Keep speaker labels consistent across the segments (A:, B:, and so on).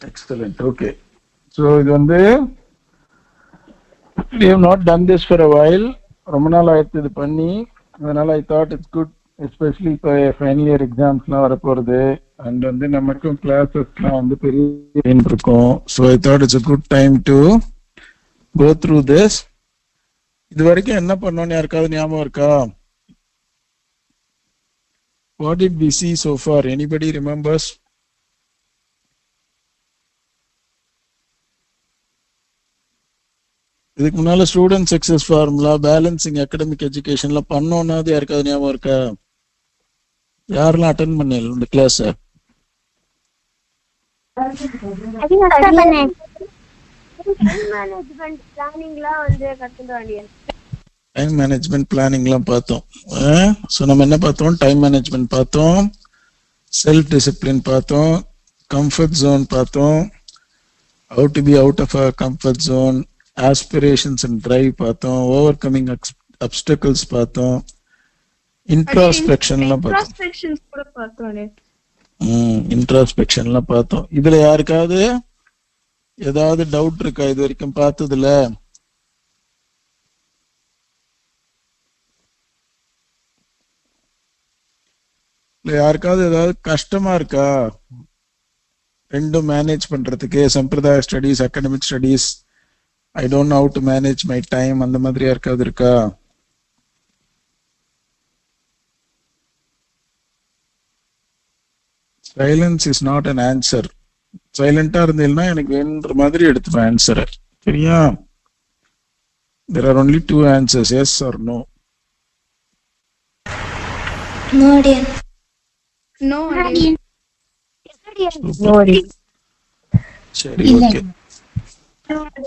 A: Excellent. Okay. So இது வந்து we have not done this for a while. ரொம்ப நாள் ஆயிடுச்சு இது பண்ணி. அதனால I thought it's good, especially இப்போ ஃபைனல் இயர் எக்ஸாம்ஸ்லாம் வரப்போகிறது அண்ட் வந்து நமக்கும் கிளாஸஸ்லாம் வந்து பெரிய இருக்கும். So I thought it's a good time to go through this. இது வரைக்கும் என்ன பண்ணோன்னு யாருக்காவது ஞாபகம் இருக்கா? What did we see so far? Anybody remembers? இதுக்கு முன்னால student success formula, balancing academic எஜுகேஷன்ல பண்ணோம்னா அது யாருக்காவது ஞாபகம் இருக்கா? யாரெல்லாம் அட்டென்ட் பண்ணல இந்த கிளாஸ்? டைம் மேனேஜ்மெண்ட் பிளானிங்லாம் பார்த்தோம். ஸோ நம்ம என்ன பார்த்தோம்? டைம் மேனேஜ்மெண்ட் பார்த்தோம், செல்ஃப் டிசிப்ளின் பார்த்தோம், கம்ஃபர்ட் ஜோன் பார்த்தோம், how to be out of a comfort zone, aspirations and drive பார்த்தோம், overcoming obstacles பார்த்தோம், introspectionலாம் பார்த்தோம். இன்ட்ராஸ்பெக்ஷன்லாம் பார்த்தோம். இதுல யாருக்காவது ஏதாவது டவுட் இருக்கா இது வரைக்கும் பார்த்ததுல? யாருக்காவது ஏதாவது கஷ்டமா இருக்கா ரெண்டும் மேனேஜ் பண்றதுக்கு? சம்பிரதாய studies, academic studies, I don't know how to manage my time, அந்த மாதிரி யாருக்காவது இருக்கா? Silence is not an answer. சைலண்டா இருந்தீங்கன்னா எனக்கு வேணுன்ற மாதிரி எடுத்துப்பேன் ஆன்சரை. சரியா? there are only two answers, yes or no.
B: No dear. No dear. No dear.
A: Sure, okay.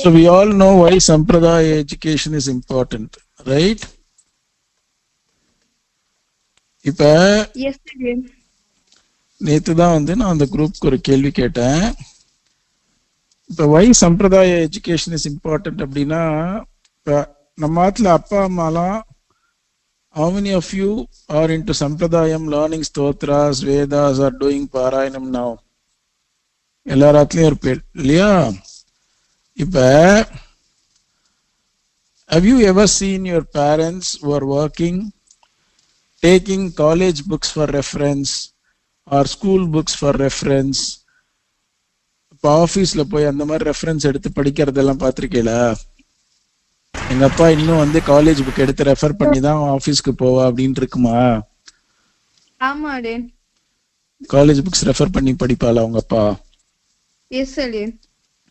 A: So we all know why Sampradaya education is important, right? இப்ப நேத்து தான் வந்து நான் அந்த குரூப்க்கு ஒரு கேள்வி கேட்டேன். இப்ப why Sampradaya education is important அப்படின்னா, இப்ப நம்ம ஆத்துல அப்பா அம்மாலாம் how many of you are into Sampradayam, learning Stotras, Vedas, or doing Parayanam now? எல்லாராத்துலயும் ஒரு பேர் இல்லையா? இப்ப have you ever seen your parents who are working taking college books for reference or school books for reference? இப்போ ஆஃபீஸ்ல போய் அந்த மாதிரி reference எடுத்து படிக்கிறதெல்லாம் பார்த்திருக்கீங்களா? எங்க அப்பா இன்னும் வந்து காலேஜ் புக் எடுத்து ரெஃபர் பண்ணி தான் ஆஃபீஸ்க்கு போவா அப்படின்னு இருக்குமா?
C: ஆமா டே.
A: காலேஜ் புக்ஸ் ரெஃபர் பண்ணி படிப்பாளா உங்க அப்பா?
C: எஸ் அடே.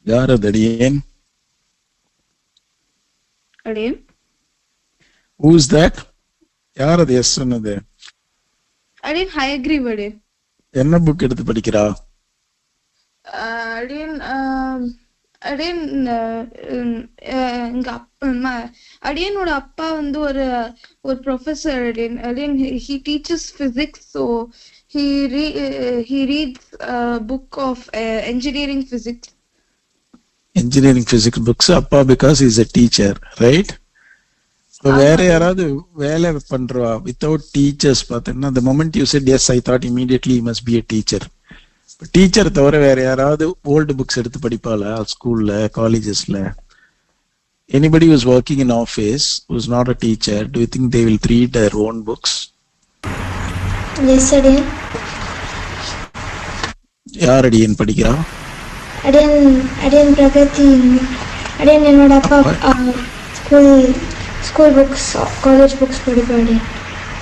A: யார் அது அடியேன்?
C: அடே.
A: Who is that? யார் அது எஸ் சொன்னது?
C: அடே ஐ அக்ரி அடே.
A: என்ன புக் எடுத்து படிக்கிறா?
C: எங்க அடியனோட அப்பா வந்து ஒரு professor. he teaches physics, so he reads a book of engineering physics
A: books. அப்பா because he is a teacher, right? வேற யாராவது வேலை பண்றா வித்தவுட் டீச்சர்ஸ் பார்த்தீங்கன்னா, the moment you said yes I thought immediately he must be a teacher. Teacher தவிர வேற யாராவது old books எடுத்து படிப்பாளா ஸ்கூல்ல, காலேஜஸ்ல? Anybody who is working in office who is not a teacher, do you think they will read their own books?
B: Yes dear.
A: யார் அடியன் படிக்கிறா?
B: அடியன் பிரகதி. அடியன் என்னோட அப்பா ஸ்கூல் புக்ஸ், காலேஜ் புக்ஸ் படிப்பாரு.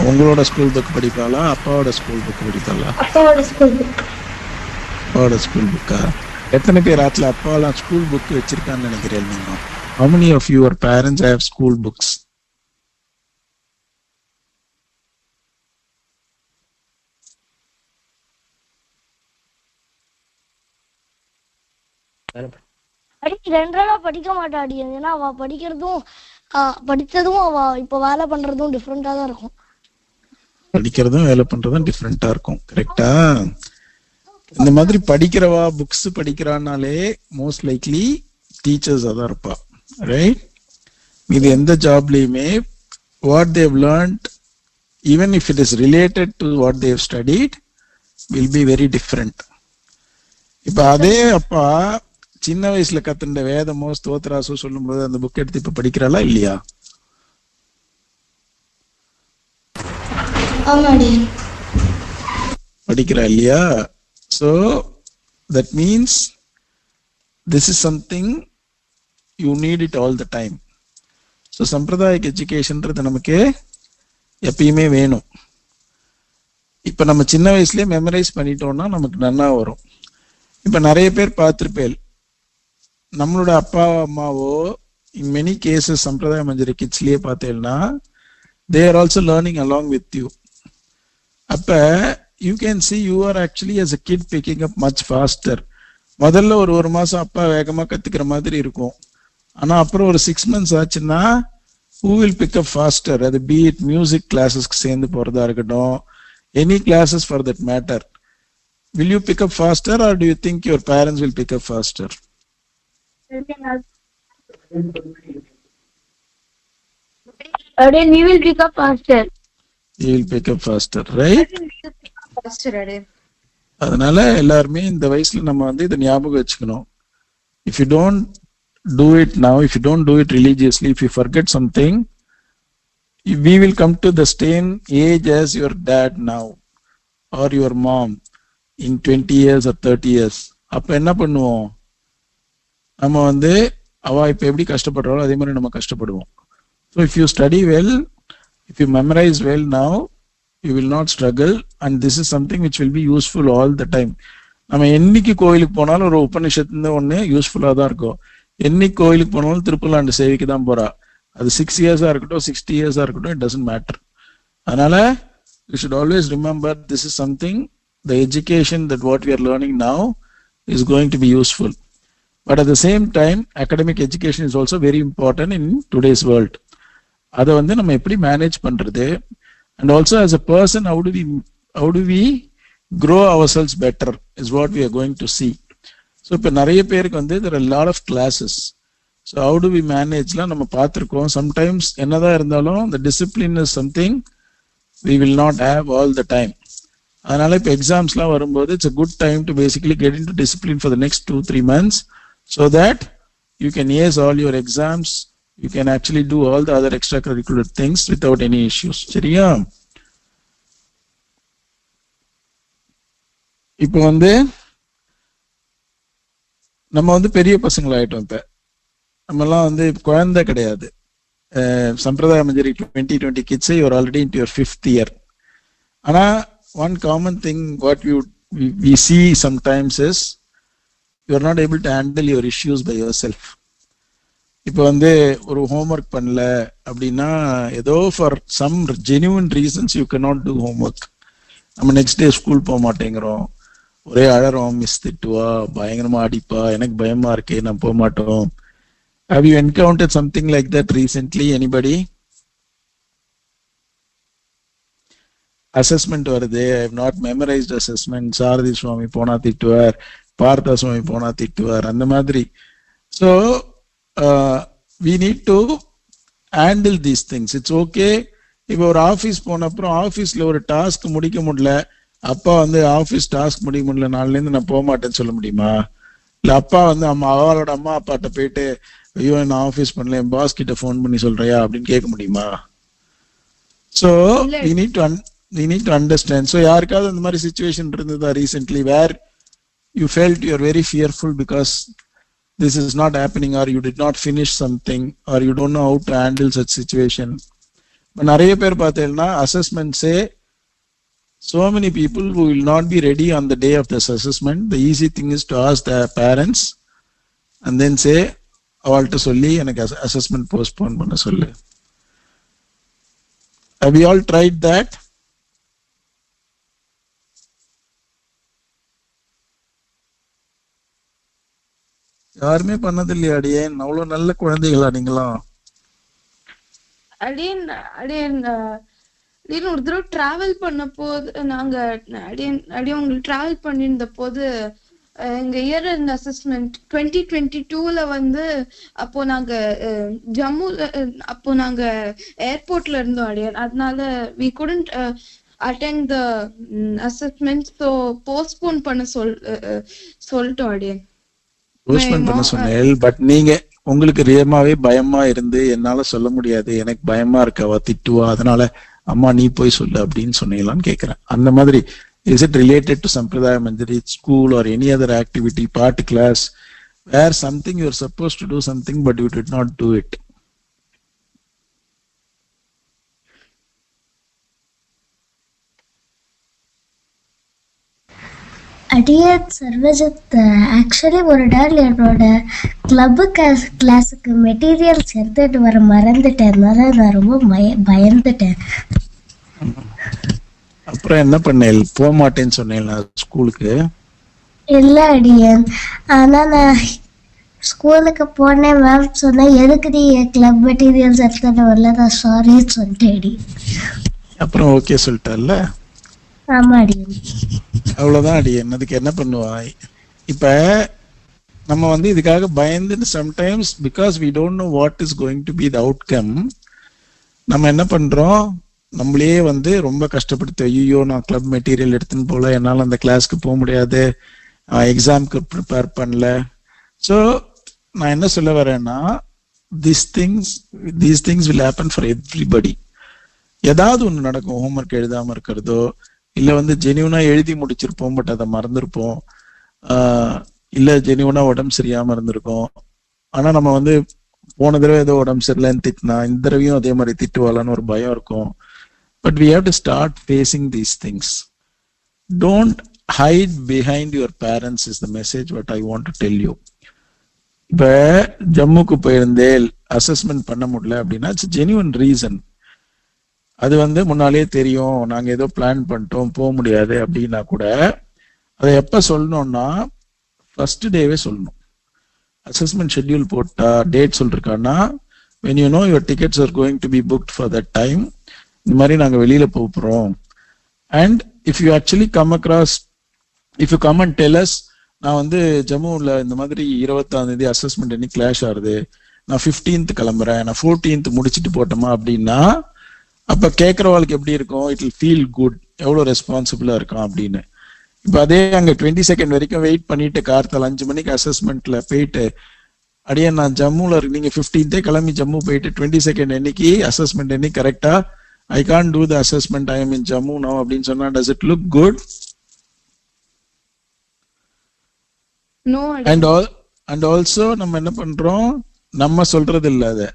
A: உங்களோட ஸ்கூல் புக் படிப்பாளா அப்பாவோட ஸ்கூல் புக் படிப்பாளா?
B: அப்பாவோட ஸ்கூல் புக்.
A: அப்பாவோட ஸ்கூல் புக்கா? எத்தனை பேர் ஆத்துல அப்பாலாம் ஸ்கூல் புக் வச்சிருக்கான்னு நினைக்கிறேன் நீங்க? How many of your parents have school books?
D: ரெண்டரா படிக்க மாட்டாடி. ஏன்னா அவ படிக்கிறதும் படித்ததும் அவ இப்ப வேலை பண்றதும் டிஃபரெண்டா தான் இருக்கும்.
A: படிக்கிறதும் வேலை பண்றதும் டிஃபரெண்டா இருக்கும். கரெக்டா? இந்த மாதிரி படிக்கிறவா புக்ஸ் படிக்கிறானாலே மோஸ்ட் லைக்லி டீச்சர்ஸ் தான் இருப்பா, ரைட்? இது எந்த ஜாப்லயுமே what they learned, even if it is related to what they studied, will be very different. இப்ப அதே அப்பா சின்ன வயசுல கத்துண்ட வேதமோ ஸ்தோத்ராசோ சொல்லும் போது அந்த புக் எடுத்து இப்ப படிக்கிறாளா இல்லையா?
B: ஆமா அடியன்.
A: படிக்கிறா இல்லையா? So that means this is something you need it all the time. So சம்பிரதாயிக் எஜுகேஷன்றது நமக்கு எப்பயுமே வேணும். இப்ப நம்ம சின்ன வயசுலயே மெமரைஸ் பண்ணிட்டோம்னா நமக்கு நன்னா வரும். இப்ப நிறைய பேர் பார்த்திருப்பேன், நம்மளோட அப்பா அம்மாவோ இன் மெனி கேசஸ் சம்பிரதாய மஞ்சரி கிட்ஸ்லயே பார்த்தேன்னா they are also learning along with you. அப்ப you can see you are actually as a kid picking up much faster. முதல்ல ஒரு மாசம் அப்பா வேகமா கத்துக்கிற மாதிரி இருக்கும். ஆனா அப்புறம் ஒரு 6 months ஆச்சுன்னா who will pick up faster? அது be it music classes சேர்ந்து போறதா இருக்கட்டும், any classes for that matter. Will you pick up faster or do you think your parents will pick up faster?
D: Then we will pick up faster.
A: You will pick up faster, right?
C: Faster அடியன்.
A: அதனால எல்லாருமே இந்த வயசுல நம்ம இதை ஞாபகம் வச்சுக்கணும். If you don't do it now, if you don't do it religiously, if you forget something, we will come to the same age as your dad now or your mom in 20 years or 30 years. அப்ப என்ன பண்ணுவோம்? நம்ம அவ இப்ப எப்படி கஷ்டப்படுறாளோ அதே மாதிரி நம்ம கஷ்டப்படுவோம். So if you study well, if you memorize well now, you will not struggle, and this is something which will be useful all the time. நம்ம என்னைக்கு கோயிலுக்கு போனாலும் ஒரு உபநிஷத்து ஒண்ணு யூஸ்ஃபுல்லா தான் இருக்கும். என்னைக்கு கோயிலுக்கு போனாலும் திருப்பலாண்டு சேவைக்கு தான் போறா. அது 6 years இருக்கட்டும் 60 years இருக்கட்டும், it doesn't matter. அதனால you should always remember this is something, the education that what we are learning now is going to be useful. But at the same time, academic education is also very important in today's world. அதை நம்ம எப்படி manage பண்றது, and also as a person how do we grow ourselves better is what we are going to see. So இப்ப நிறைய பேருக்கு there are a lot of classes. So how do we manage லாம் நம்ம பார்த்திருக்கோம். Sometimes என்னதான் இருந்தாலும் the discipline is something we will not have all the time. அதனால இப்ப எக்ஸாம்ஸ்லாம் வரும்போது it's a good time to basically get into discipline for the next 2-3 months so that you can ace all your exams, you can actually do all the other extracurricular things without any issues. சரியா? இப்போ நம்ம பெரிய பசங்களாயிட்டோம். இப்ப நம்மலாம் குழந்தை கிடையாது. சம்பிரதாய மஞ்சரி 2020 kids, you are already into your 5th year. ஆனா one common thing what we see sometimes is you are not able to handle your issues by yourself. இப்போ ஒரு ஹோம்ஒர்க் பண்ணல அப்படின்னா ஏதோ for some genuine reasons you cannot do homework. நம்ம next day school போக மாட்டேங்கிறோம், ஒரே அழறோம், மிஸ் திட்டுவா, பயங்கரமா அடிப்பா, எனக்கு பயமா இருக்கே, நான் போக மாட்டோம். Have you encountered something like that recently? Anybody? Assessment வருது, I have not memorized assessment, சாரதி சுவாமி போனா திட்டுவார், பார்த்தா சுவாமி போனா திட்டுவார், அந்த மாதிரி. So we need to handle these things. It's okay. இப்போ ஒரு ஆஃபீஸ் போன அப்புறம் ஆஃபீஸ்ல ஒரு டாஸ்க் முடிக்க முடியல, அப்பா ஆஃபீஸ் டாஸ்க் முடிக்க முடியல, நாளில இருந்து நான் போக மாட்டேன்னு சொல்ல முடியுமா? இல்ல அப்பா அவளோட அம்மா அப்பாட்ட போயிட்டு ஐயோ நான் ஆஃபீஸ் பண்ணல, என் பாஸ் கிட்ட ஃபோன் பண்ணி சொல்றியா அப்படின்னு கேட்க முடியுமா? So we need to understand. So யாருக்காவது அந்த மாதிரி சிச்சுவேஷன் இருந்ததா recently where you felt you are very fearful because this is not happening, or you did not finish something, or you don't know how to handle such situation? But நிறைய பேர் பார்த்தேன்னா assessment say so many people who will not be ready on the day of this assessment. The easy thing is to ask their parents and then say அவள்கிட்ட சொல்லி எனக்கு assessment postpone பண்ண சொல்லு. Have we all tried that? யாருமே பண்ணது இல்லையா? அடியேன் அவ்வளவு நல்ல குழந்தைகளா நீங்களாம்?
C: அடியன் ஒரு தடவை டிராவல் பண்ண போது நாங்க அடியன் உங்களுக்கு டிராவல் பண்ணியிருந்த போது எங்க இயர் அண்ட் அசஸ்மெண்ட் 2022ல அப்போ நாங்க ஜம்முல அப்போ நாங்க ஏர்போர்ட்ல இருந்தோம் அடியன். அதனால we couldn't attend the assessment, so postpone பண்ண சொல்லிட்டோம் அடியன்.
A: போஸ்ட்போன் பண்ண சொன்னேன். பட் நீங்க உங்களுக்கு ரியமாவே பயமா இருந்து என்னால சொல்ல முடியாது, எனக்கு பயமா இருக்கு, அவ திட்டுவா, அதனால அம்மா நீ போய் சொல்லு அப்படின்னு சொன்னீங்களான்னு கேக்குறேன். அந்த மாதிரி is it related to Sampradaya Manjari school or any other activity, part class, where something you are supposed to do something but you did not do it?
E: அடியன் சர்வஜித், ஆக்சுவலி ஒரு நாள் என்னோட கிளப்பு கிளாஸுக்கு மெட்டீரியல்ஸ் எடுத்துட்டு வர மறந்துட்டேன்னால நான் ரொம்ப பயந்துட்டேன்.
A: அப்புறம் என்ன பண்ணேன்? போக மாட்டேன்னு சொன்னேன் ஸ்கூலுக்கு.
E: இல்லை அடியன், ஆனா நான் ஸ்கூலுக்கு போனேன். மேம் சொன்னேன் எதுக்கு நீ கிளப் மெட்டீரியல்ஸ் எடுத்துட்டு வரல, நான் சாரின்னு சொல்லிட்டேன்.
A: அப்புறம் ஓகே சொல்லிட்டல்ல?
E: ஆமா அடியன்.
A: அவ்வளவுதான் அடியன். அதுக்கு என்ன பண்ணுவா? இப்ப நம்ம வந்து இதுக்காக பயந்து sometimes because we don't know what is going to be the outcome, நம்ம என்ன பண்றோம், நம்மளே வந்து ரொம்ப கஷ்டப்படுத்த, ஐயோ நான் கிளப் மெட்டீரியல் எடுத்துன்னு போல, என்னால அந்த கிளாஸ்க்கு போக முடியாது, எக்ஸாம்க்கு ப்ரிப்பேர் பண்ணல. ஸோ நான் என்ன சொல்ல வரேன்னா, these things will happen for everybody. ஏதாவது ஒண்ணு நடக்கும். ஹோம்ஒர்க் எழுதாம இருக்கிறதோ, இல்ல வந்து ஜெனியூனா எழுதி முடிச்சிருப்போம் பட் அதை மறந்துருப்போம், இல்ல ஜெனியூனா உடம்பு சரியாம இருந்திருக்கும். ஆனா நம்ம வந்து போன தடவை ஏதோ உடம்பு சரியில்லைன்னு திட்டினா இந்த தடவையும் அதே மாதிரி திட்டுவாளான்னு ஒரு பயம் இருக்கும். But we have to start facing these things. Don't hide behind your parents is the message what I want to tell you. இப்ப ஜம்முக்கு போயிருந்தே அசஸ்மெண்ட் பண்ண முடியல அப்படின்னா இட்ஸ் ஜெனியூன் ரீசன். அது வந்து முன்னாலே தெரியும், நாங்க ஏதோ பிளான் பண்ணிட்டோம் போக முடியாது அப்படின்னா கூட அதை எப்ப சொல்லணும்னா ஃபர்ஸ்ட் டேவே சொல்லணும். அசஸ்மெண்ட் ஷெட்யூல் போட்டா date சொல்லிருக்கான்னா when you know your tickets are going to be booked for that time, இந்த மாதிரி நாங்க வெளியில போறோம். And if you actually come across, if you come and tell us, நான் வந்து ஜம்முல இந்த மாதிரி 26 அசஸ்மெண்ட் இன்னைக்கு கிளாஷ் ஆகுது, நான் 15th கிளம்புறேன், நான் 14th முடிச்சுட்டு போட்டோமா அப்படின்னா அப்ப கேட்கறவாளுக்கு எப்படி இருக்கும்? இட் வில் ஃபீல் குட், எவ்வளவு ரெஸ்பான்சிபிளா இருக்கும் அப்படின்னு. இப்ப அதே அங்க 22nd வரைக்கும் வெயிட் பண்ணிட்டு கார்த்தால 5 மணிக்கு அசஸ்மெண்ட்ல போயிட்டு, அடியே நான் ஜம்முல இருக்கு, நீங்க 15th கிளம்பி ஜம்மு போயிட்டு 22nd என்னைக்கு அசஸ்மெண்ட் என்னைக்கு கரெக்டா I can't do the assessment, I am in Jammu now அப்படின்னு சொன்னா does it look good?
C: No.
A: And also நம்ம என்ன பண்றோம், நம்ம சொல்றது இல்ல, அத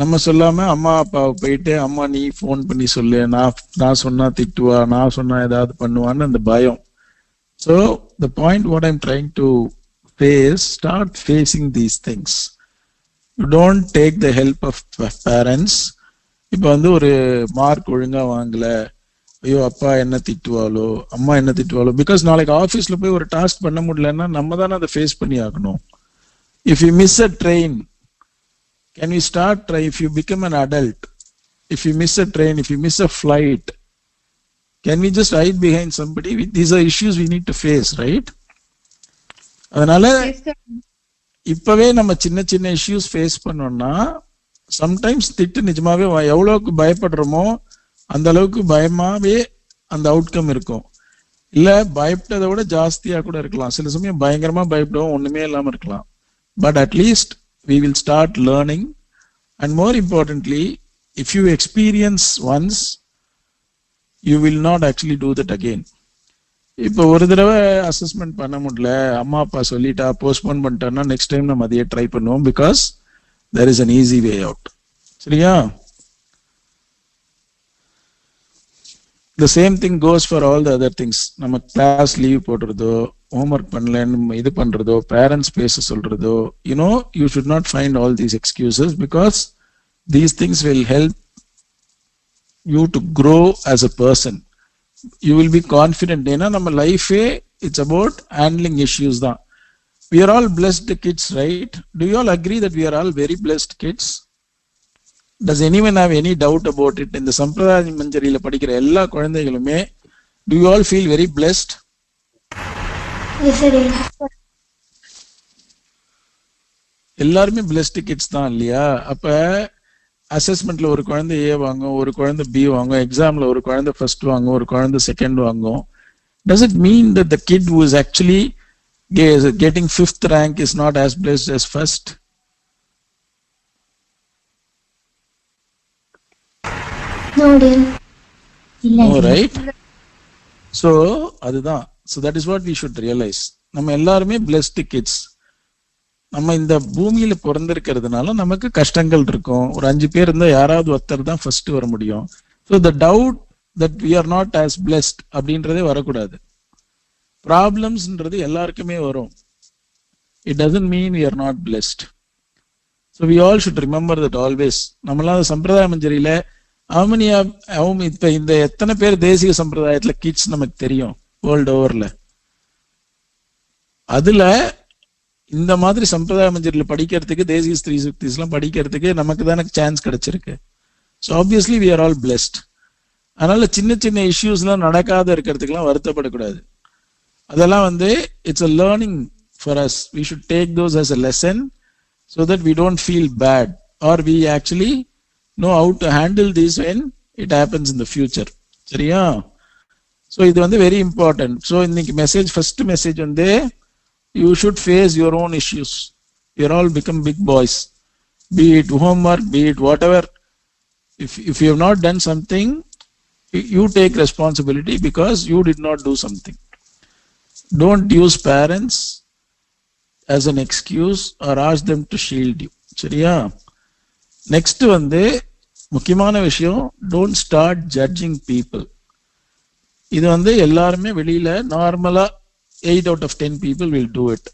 A: நம்ம சொல்லாம அம்மா அப்பாவை போயிட்டு அம்மா நீ போன் பண்ணி சொல்லு, நான் சொன்னா திட்டுவா, நான் சொன்னா ஏதாவது பண்ணுவான்னு அந்த பயம். So the point what I'm trying to say is start facing these things. You don't take the help of parents. இப்ப வந்து ஒரு மார்க் ஒழுங்கா வாங்கல, ஐயோ அப்பா என்ன திட்டுவாளோ அம்மா என்ன திட்டுவாளோ, பிகாஸ் நாளைக்கு ஆபீஸ்ல போய் ஒரு டாஸ்க் பண்ண முடியலன்னா நம்ம தானே அதை ஃபேஸ் பண்ணி ஆகணும். If you miss a train, can we start try? If you become an adult, if you miss a train, if you miss a flight, can we just hide behind somebody? These are issues we need to face, right? அதனால இப்பவே நம்ம சின்ன சின்ன issues face பண்ணோம்னா sometimes திட்டு நிஜமாவே எவ்வளவுக்கு பயப்படுறோமோ அந்த அளவுக்கு பயமாவே அந்த அவுட்கம் இருக்கும். இல்ல பயப்பட்டதை விட ஜாஸ்தியா கூட இருக்கலாம். சில சமயம் பயங்கரமா பயப்படுவோம், ஒண்ணுமே இல்லாம இருக்கலாம். But at least we will start learning, and more importantly, if you experience once, you will not actually do that again. இப்போ ஒரு தடவை அசஸ்மெண்ட் பண்ண முடியல, அம்மா அப்பா சொல்லிட்டா போஸ்ட்போன் பண்ணிட்டோம்னா நெக்ஸ்ட் டைம் நம்ம அதையே ட்ரை பண்ணுவோம், because there is an easy way out. சரியா? The same thing goes for all the other things. நம்ம கிளாஸ் லீவ் போடுறதோ, ஹோம்ஒர்க் பண்ணலன்னு இது பண்றதோ, பேரண்ட்ஸ் பேச சொல்றதோ, you should not find all these excuses, because these things will help you to grow as a person. You will be confident. ஏன்னா நம்ம லைஃபே it's about handling issues தான். We are all blessed kids, right? Do you all agree that we are all very blessed kids? Does anyone have any doubt about it? இந்த சம்பிரதாய மஞ்சரியில படிக்கிற எல்லா குழந்தைகளுமே, do you all feel very blessed?
B: Yes, sir.
A: எல்லாருமே blessed kids தான் இல்லையா? அப்ப அசஸ்மெண்ட்ல ஒரு குழந்தை ஏ வாங்கும், ஒரு குழந்தை பி வாங்கும், எக்ஸாம்ல ஒரு குழந்தை ஃபர்ஸ்ட் வாங்கும், ஒரு குழந்தை செகண்ட் வாங்கும். Does it mean that the kid who is actually getting 5th rank is not as blessed as first?
B: No, dear.
A: No, right? So அதுதான். So that is what we should realize. நம்ம எல்லாருமே blessed kids. நம்ம இந்த பூமியில பிறந்திருக்கிறதுனால நமக்கு கஷ்டங்கள் இருக்கும். ஒரு 5 பேர் இருந்தா யாராவது ஒருத்தர் தான் ஃபர்ஸ்ட் வர முடியும். So the doubt that we are not as blessed அப்படின்றதே வரக்கூடாது. ப்ராப்ளம்ஸ்ன்றது எல்லாருக்குமே வரும். It doesn't mean we are not blessed. So we all should remember that always. நம்மளால சம்பிரதாய மஞ்சரியில இப்ப இந்த எத்தனை பேர் தேசிக சம்பிரதாயத்துல கிட்ஸ் நமக்கு தெரியும் வேர்ல்டு ஓவர்ல. அதுல இந்த மாதிரி சம்பிரதாய மஞ்சரியில படிக்கிறதுக்கு, தேசிக ஸ்திரீ சுக்திஸ் எல்லாம் படிக்கிறதுக்கு நமக்கு தானே சான்ஸ் கிடைச்சிருக்கு. So obviously we are all blessed. அதனால சின்ன சின்ன இஷ்யூஸ் எல்லாம் நடக்காத இருக்கிறதுக்கெல்லாம் வருத்தப்படக்கூடாது. அதெல்லாம் it's a learning for us. We should take those as a lesson so that we don't feel bad, or we actually know how to handle this when it happens in the future. சரியா? So இது very important. So இன்னைக்கு message, first message you should face your own issues. You're all become big boys. Be it homework, be it whatever. If you have not done something, you take responsibility because you did not do something. Don't use parents as an excuse or ask them to shield you. சரியா? Next முக்கியமான விஷயம், don't start judging people. இது எல்லாருமே வெளியில நார்மலா 8 out of 10 people will do it.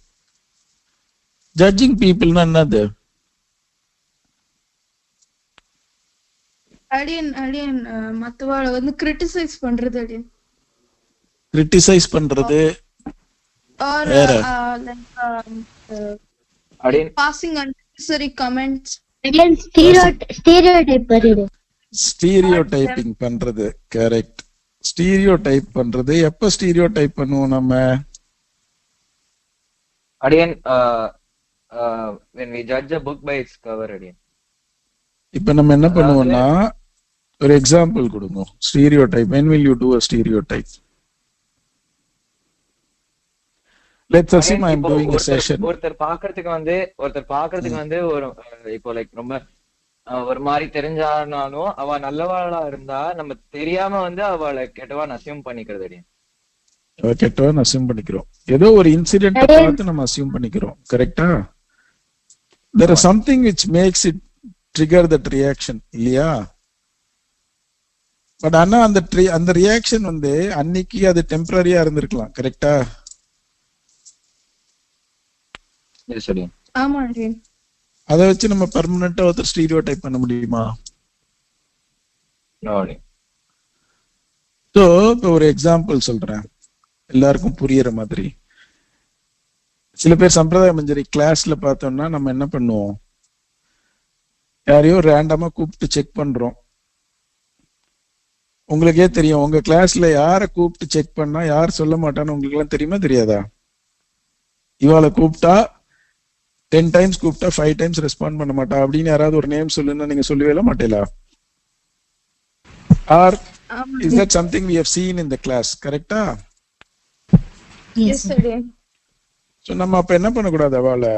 A: Judging people na என்னது?
C: அடியன் மத்தவாள criticise பண்றது.
A: கிரிட்டிசைஸ் பண்றது
C: or passing unnecessary comments.
B: Again,
A: stereotyping பண்றது. கரெக்ட். ஸ்டீரியோடைப் பண்றது. எப்ப ஸ்டீரியோடைப் பண்ணுவோம் நம்ம?
F: Again, when we judge a book by its cover. Again,
A: இப்ப நம்ம என்ன பண்ணுவோம்னா, ஒரு எக்ஸாம்பிள் கொடுங்க. Stereotype. when will you do a stereotype? Let's assume I am doing a session.
F: ஒருத்தர் பாக்குறதுக்கு ஒரு இப்போ லைக் ரொம்ப ஒரு மாதிரி தெரிஞ்சானாலும் அவ நல்லவாளா இருந்தா நம்ம தெரியாம அவளை கெட்டவான்னு அசியூம் பண்ணிக்கிறது.
A: அவ கெட்டவான்னு அசியூம் பண்ணிக்கிறோம். ஏதோ ஒரு இன்சிடென்ட் பார்த்து நம்ம அசியூம் பண்ணிக்கிறோம். கரெக்டா? There is something which makes it trigger that reaction, இல்லையா? பட் ஆனா அந்த ரியாக்ஷன் அன்னைக்கு அது டெம்பரரியா இருந்திருக்கலாம். கரெக்டா? அதை வச்சு நம்ம பெர்மனண்டா ஒருத்தர் ஸ்டீரியோடைப் பண்ண முடியுமா? சோ இப்ப ஒரு எக்ஸாம்பிள் சொல்றேன் எல்லாருக்கும் புரியுற மாதிரி. சில பேர் சம்பிரதாய மஞ்சரி கிளாஸ்ல பார்த்தோம்னா நம்ம என்ன பண்ணுவோம், யாரையோ ரேண்டமா கூப்பிட்டு செக் பண்றோம். உங்களுக்கே தெரியும், உங்க கிளாஸ்ல யார கூப்பிட்டு செக் பண்ணா யார் சொல்ல மாட்டான்னு உங்களுக்கு எல்லாம் தெரியுமா தெரியாதா? இவாளை கூப்பிட்டா 10 times கூப்பிட்டா 5 times ரெஸ்பாண்ட் பண்ண மாட்டா அப்படின்னு யாராவது ஒரு நேம் சொல்லுன்னா நீங்க சொல்லவே மாட்டீங்களா? Or is that something we have seen in the class? கரெக்டா?
C: Yes sir.
A: சோ நம்ம அப்ப என்ன பண்ணக்கூடாது, அவளை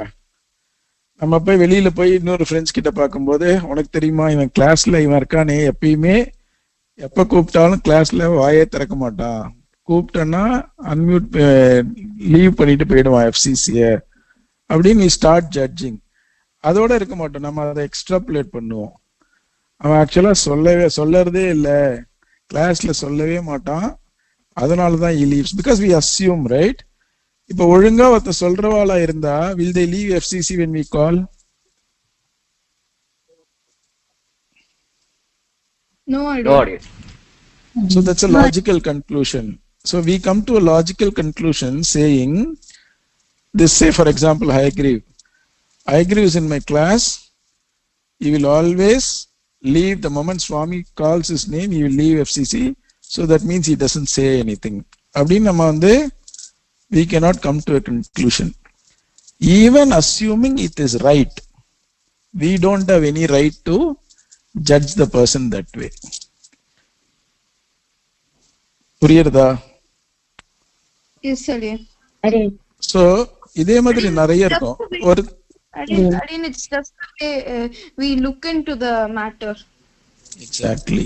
A: நம்ம போய் வெளியில போய் இன்னொரு ஃப்ரெண்ட்ஸ் கிட்ட பார்க்கும்போது, உனக்கு தெரியுமா இவன் கிளாஸ்ல இவன் இருக்கானே, எப்பயுமே எப்ப கூப்பிட்டாலும் கிளாஸ்ல வாயே திறக்க மாட்டான், கூப்பிட்டேன்னா அன்மியூட் லீவ் பண்ணிட்டு போயிடுவான் FCC அப்படின்னு ஸ்டார்ட் ஜட்ஜிங். அதோட இருக்க மாட்டோம், நம்ம அதை எக்ஸ்ட்ராபுலேட் பண்ணுவோம். அவன் ஆக்சுவலா சொல்லறதே இல்லை, கிளாஸ்ல சொல்லவே மாட்டான், அதனாலதான் he leaves because we assume, right? இப்ப ஒழுங்கா ஒருத்த சொல்றவாளா இருந்தா will they leave FCC when we call?
C: No idea.
A: So that's a logical conclusion. So we come to a logical conclusion saying this. Say for example Hayagrev is in my class, he will always leave the moment Swami calls his name, he will leave FCC. So that means he doesn't say anything. Abdin nama we cannot come to a conclusion. Even assuming it is right, we don't have any right to judge the person that way. புரியுறதா?
C: S அடியன்.
A: So இதே மாதிரி நிறைய இருக்கும். ஒரு
C: Again, it's just the way we look into the matter.
A: Exactly.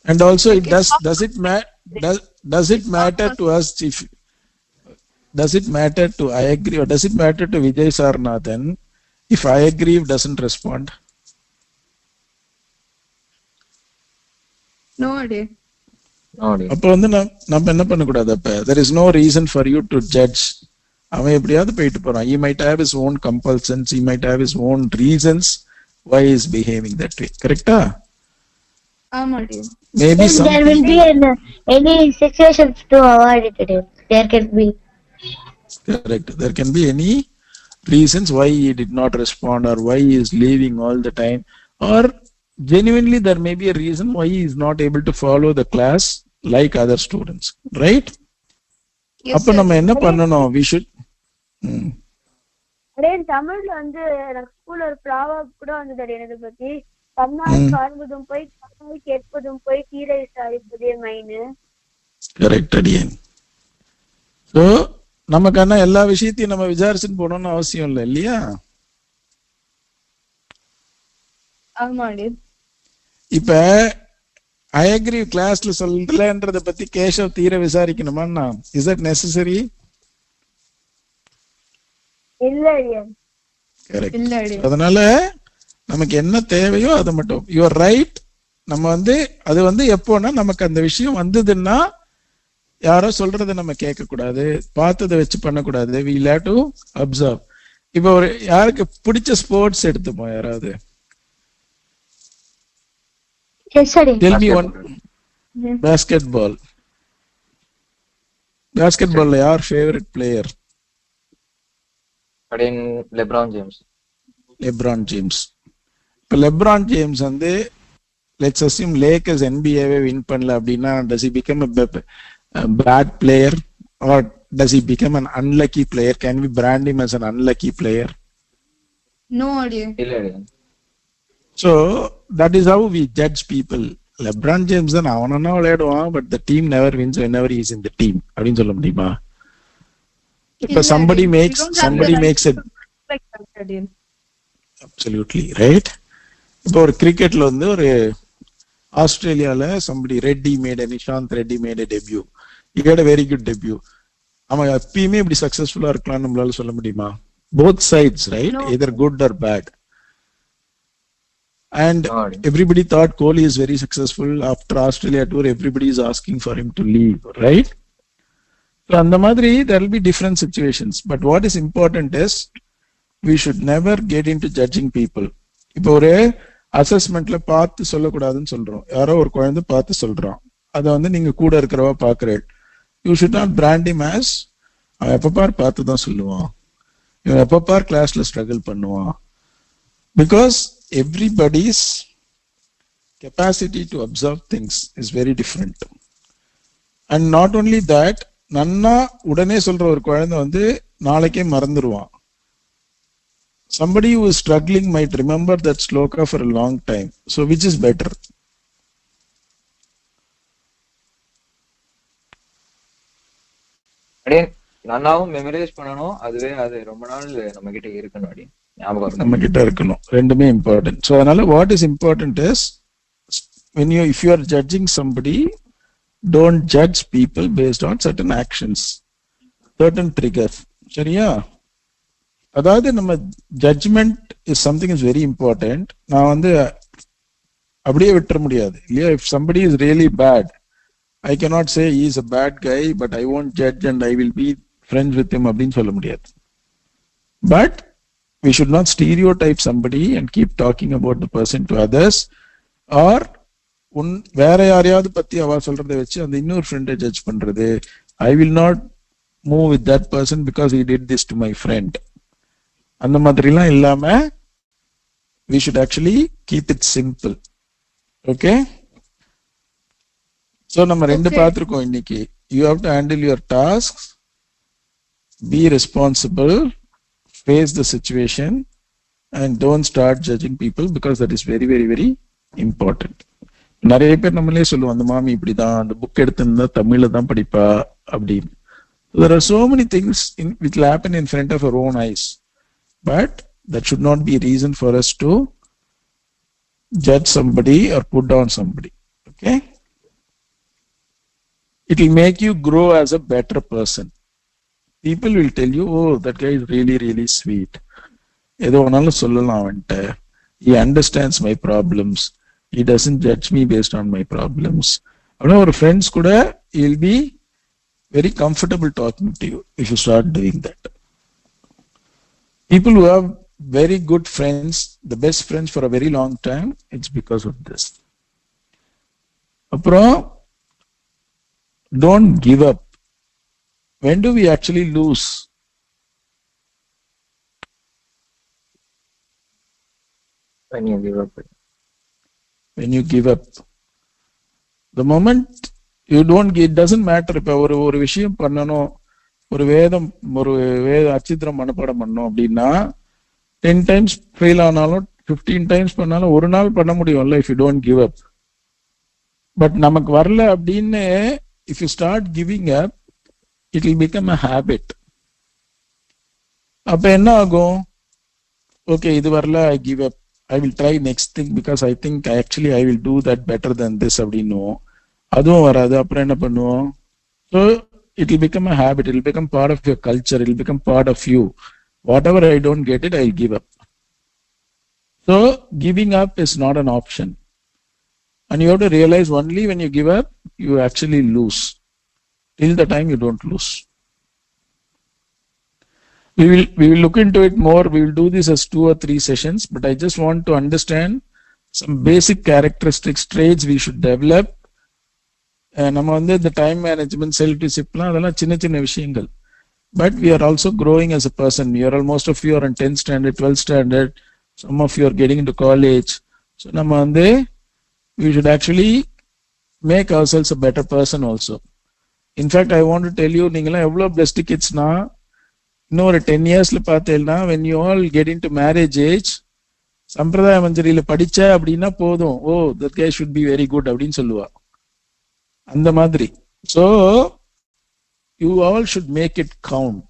A: And also it does it matter to us if does it matter to I agree or does it matter to Vijay Sarnathan if I agree doesn't respond?
C: No idea.
A: அப்ப வந்து நம்ம என்ன பண்ண கூடாது? அப்ப there is no reason for you to judge. அவன் எப்படியாவது போயிட்டு போறான். He might have his own compulsions, he might have his own reasons why he is behaving that way. Correcta?
C: ஆமா அடியன்.
A: Maybe some
E: There will be any situations to avoid it. There can be.
A: Correct. There can be any reasons why he did not respond or why he is leaving all the time, or genuinely there may be a reason why he is not able to follow the class like other students, right?
C: Yes,
A: அப்ப நம்ம என்ன பண்ணணும்? We should
D: அதே தமிழ்ல வந்து ஸ்கூல்ல ஒரு proverb கூட வந்தது எனக்கு பத்தி, கண்ணால் காண்பதும் போய் கண்ணால் கேட்பதும் போய் தீரை விசாரிப்பதே மைனு.
A: கரெக்ட் அடியன். சோ நமக்கான எல்லா விஷயத்தையும் நம்ம விசாரிச்சுட்டு போகணும்னு அவசியம் இல்லை இல்லையா?
C: ஆமா அடியன்.
A: இப்ப ஐ அக்ரி கிளாஸ்ல சொல்லலன்றத பத்தி கேஷவ் தீர விசாரிக்கணுமா? Is that necessary?
D: இல்ல அடியன்.
A: கரெக்ட்.
C: இல்ல அடியன்.
A: அதனால நமக்கு என்ன தேவையோ அதை மட்டும் யூ ஆர் ரைட். நம்ம வந்து அது வந்து எப்போனா நமக்கு அந்த விஷயம் வந்ததுன்னா யாரோ சொல்றதை நம்ம கேட்க கூடாது, பார்த்ததை வச்சு பண்ணக்கூடாது. we have to observe. இப்போ ஒரு யாருக்கு பிடிச்ச ஸ்போர்ட்ஸ் எடுத்துப்போம் யாராவது.
E: Yes, sir.
A: Tell me one. Basketball. Basketball your favorite player?
F: Again, LeBron James.
A: LeBron James. இப்போ LeBron James வந்து let's assume Lakers NBA win பண்ணல அப்படின்னா does he become a bad player or does he become an unlucky player? Can we brand him as an unlucky player?
C: No idea.
F: இல்ல இல்ல.
A: So that is how we judge people. LeBron James தான் அவனா விளையாடுவான், but the team never wins whenever he is in the team அப்படின்னு சொல்ல முடியுமா? If somebody makes it
C: Like that, Adrian.
A: absolutely right. இப்போ ஒரு கிரிக்கெட்ல வந்து ஒரு ஆஸ்திரேலியால somebody Reddy made a Nishanth Reddy made a debut. He had a very good debut. அவன் எப்பயுமே இப்படி சக்சஸ்ஃபுல்லா இருக்கலாம்னு நம்மளால சொல்ல முடியுமா? Both sides, right?
C: No.
A: Either good or bad. And everybody thought Kohli is very successful after Australia tour. Everybody is asking for him to leave, right? So அந்த மாதிரி there will be different situations. But what is important is we should never get into judging people. இப்போ ஒரு அசஸ்மெண்ட்ல பார்த்து சொல்லக்கூடாதுன்னு சொல்றோம். யாரோ ஒரு குழந்தை பார்த்து சொல்றான், அதை வந்து நீங்க கூட இருக்கிறவா பாக்குறேன். You should not brand him as அவன் எப்ப பார் பார்த்து தான் சொல்லுவான், இவன் எப்ப பார் கிளாஸ்ல ஸ்ட்ரகிள் பண்ணுவான். Because everybody's capacity to observe things is very different. And not only that, நன்னா உடனே சொல்ற ஒரு குழந்தை வந்து நாளைக்கே மறந்துடுவான். Somebody who is struggling might remember that sloka for a long time. So which is better?
F: Again, நன்னாவும் memorise பண்ணணும், அதுவே அது ரொம்ப நாள் நம்ம கிட்ட இருக்கணும். அடி ஞாபகம்
A: நம்ம கிட்ட இருக்கணும். ரெண்டுமே இம்பார்ட்டன்ட். ஸோ அதனால what is important is when you if you are judging somebody, don't judge people based on certain actions, certain triggers. சரியா? அதாவது நம்ம judgement is something is very important. நான் வந்து அப்படியே விட்டுற முடியாது இல்லையா? If somebody is really bad, I cannot say he is a bad guy but I won't judge and I will be friends with him அப்படின்னு சொல்ல முடியாது. But we should not stereotype somebody and keep talking about the person to others, or வேற யாரையாவது பத்தி அவ சொல்றதை வச்சு அந்த இன்னொரு ஃப்ரெண்டை ஜட்ஜ் பண்றது. I will not move with that person because he did this to my friend. அந்த மாதிரிலாம் இல்லாம we should actually keep it simple. Okay? So நம்ம ரெண்டு பார்த்திருக்கோம் இன்னைக்கு. You have to handle your tasks, be responsible, face the situation, and don't start judging people because that is very, very, very important. நிறைய பேர் நம்மளே சொல்லுவோம், அந்த மாமி இப்படிதான், அந்த புக் எடுத்திருந்தா தமிழ்ல தான் படிப்பா அப்படின்னு. There are so many things which will happen in front of our own eyes, but that should not be a reason for us to judge somebody or put down somebody. Okay, it will make you grow as a better person. People will tell you, oh, that guy is really really sweet, ஏதோ ஒன்னாலும் சொல்லலாம் அவன்கிட்ட, he understands my problems, he doesn't judge me based on my problems. அப்படின்னா ஒரு friends கூட you'll be very comfortable talking to you if you start doing that. People who have very good friends, the best friends for a very long time, it's because of this. Aprom, don't give up. When do we actually lose?
F: When you give up.
A: When you give up. The moment you don't, it doesn't matter. இப்ப ஒரு விஷயம் பண்ணணும், ஒரு வேத அச்சித்திரம் மனப்பாடம் பண்ணணும் அப்படின்னா 10 times fail ஆனாலும் 15 times பண்ணாலும் ஒரு நாள் பண்ண முடியும்ல, if you don't give up. But நமக்கு வரல அப்படின்னு if you start giving up, it will become a habit. அப்ப என்ன ஆகும்? Okay, இது வரல, I give up, I will try next thing because I think I will do that better than this அப்படின்னு. அதுவும் வராது. அப்புறம் என்ன பண்ணுவோம்? So it will become a habit, it will become part of your culture, it will become part of you. Whatever I don't get it, I will give up. So giving up is not an option, and you have to realize only when you give up you actually lose. Till the time you don't lose. We will look into it more. We will do this as 2 or 3 sessions, but I just want to understand some basic characteristics, traits we should develop. நம்ம வந்து இந்த time management, self discipline, அதெல்லாம் சின்ன சின்ன விஷயங்கள். But we are also growing as a person. Most of you are in 10th standard, 12th standard. Some of you are getting into college. So நம்ம வந்து we should actually make ourselves a better person also. In fact, I want to tell you, நீங்களாம் எவ்வளவு blessed kidsனா, இன்னும் ஒரு 10 yearsல பார்த்தேன்னா, when you all get into marriage age, சம்பிரதாய மஞ்சரியில படிச்ச அப்படின்னா போதும், ஓ, that guy should be very good அப்படின்னு சொல்லுவா. அந்த மாதிரி. So you all should make it count.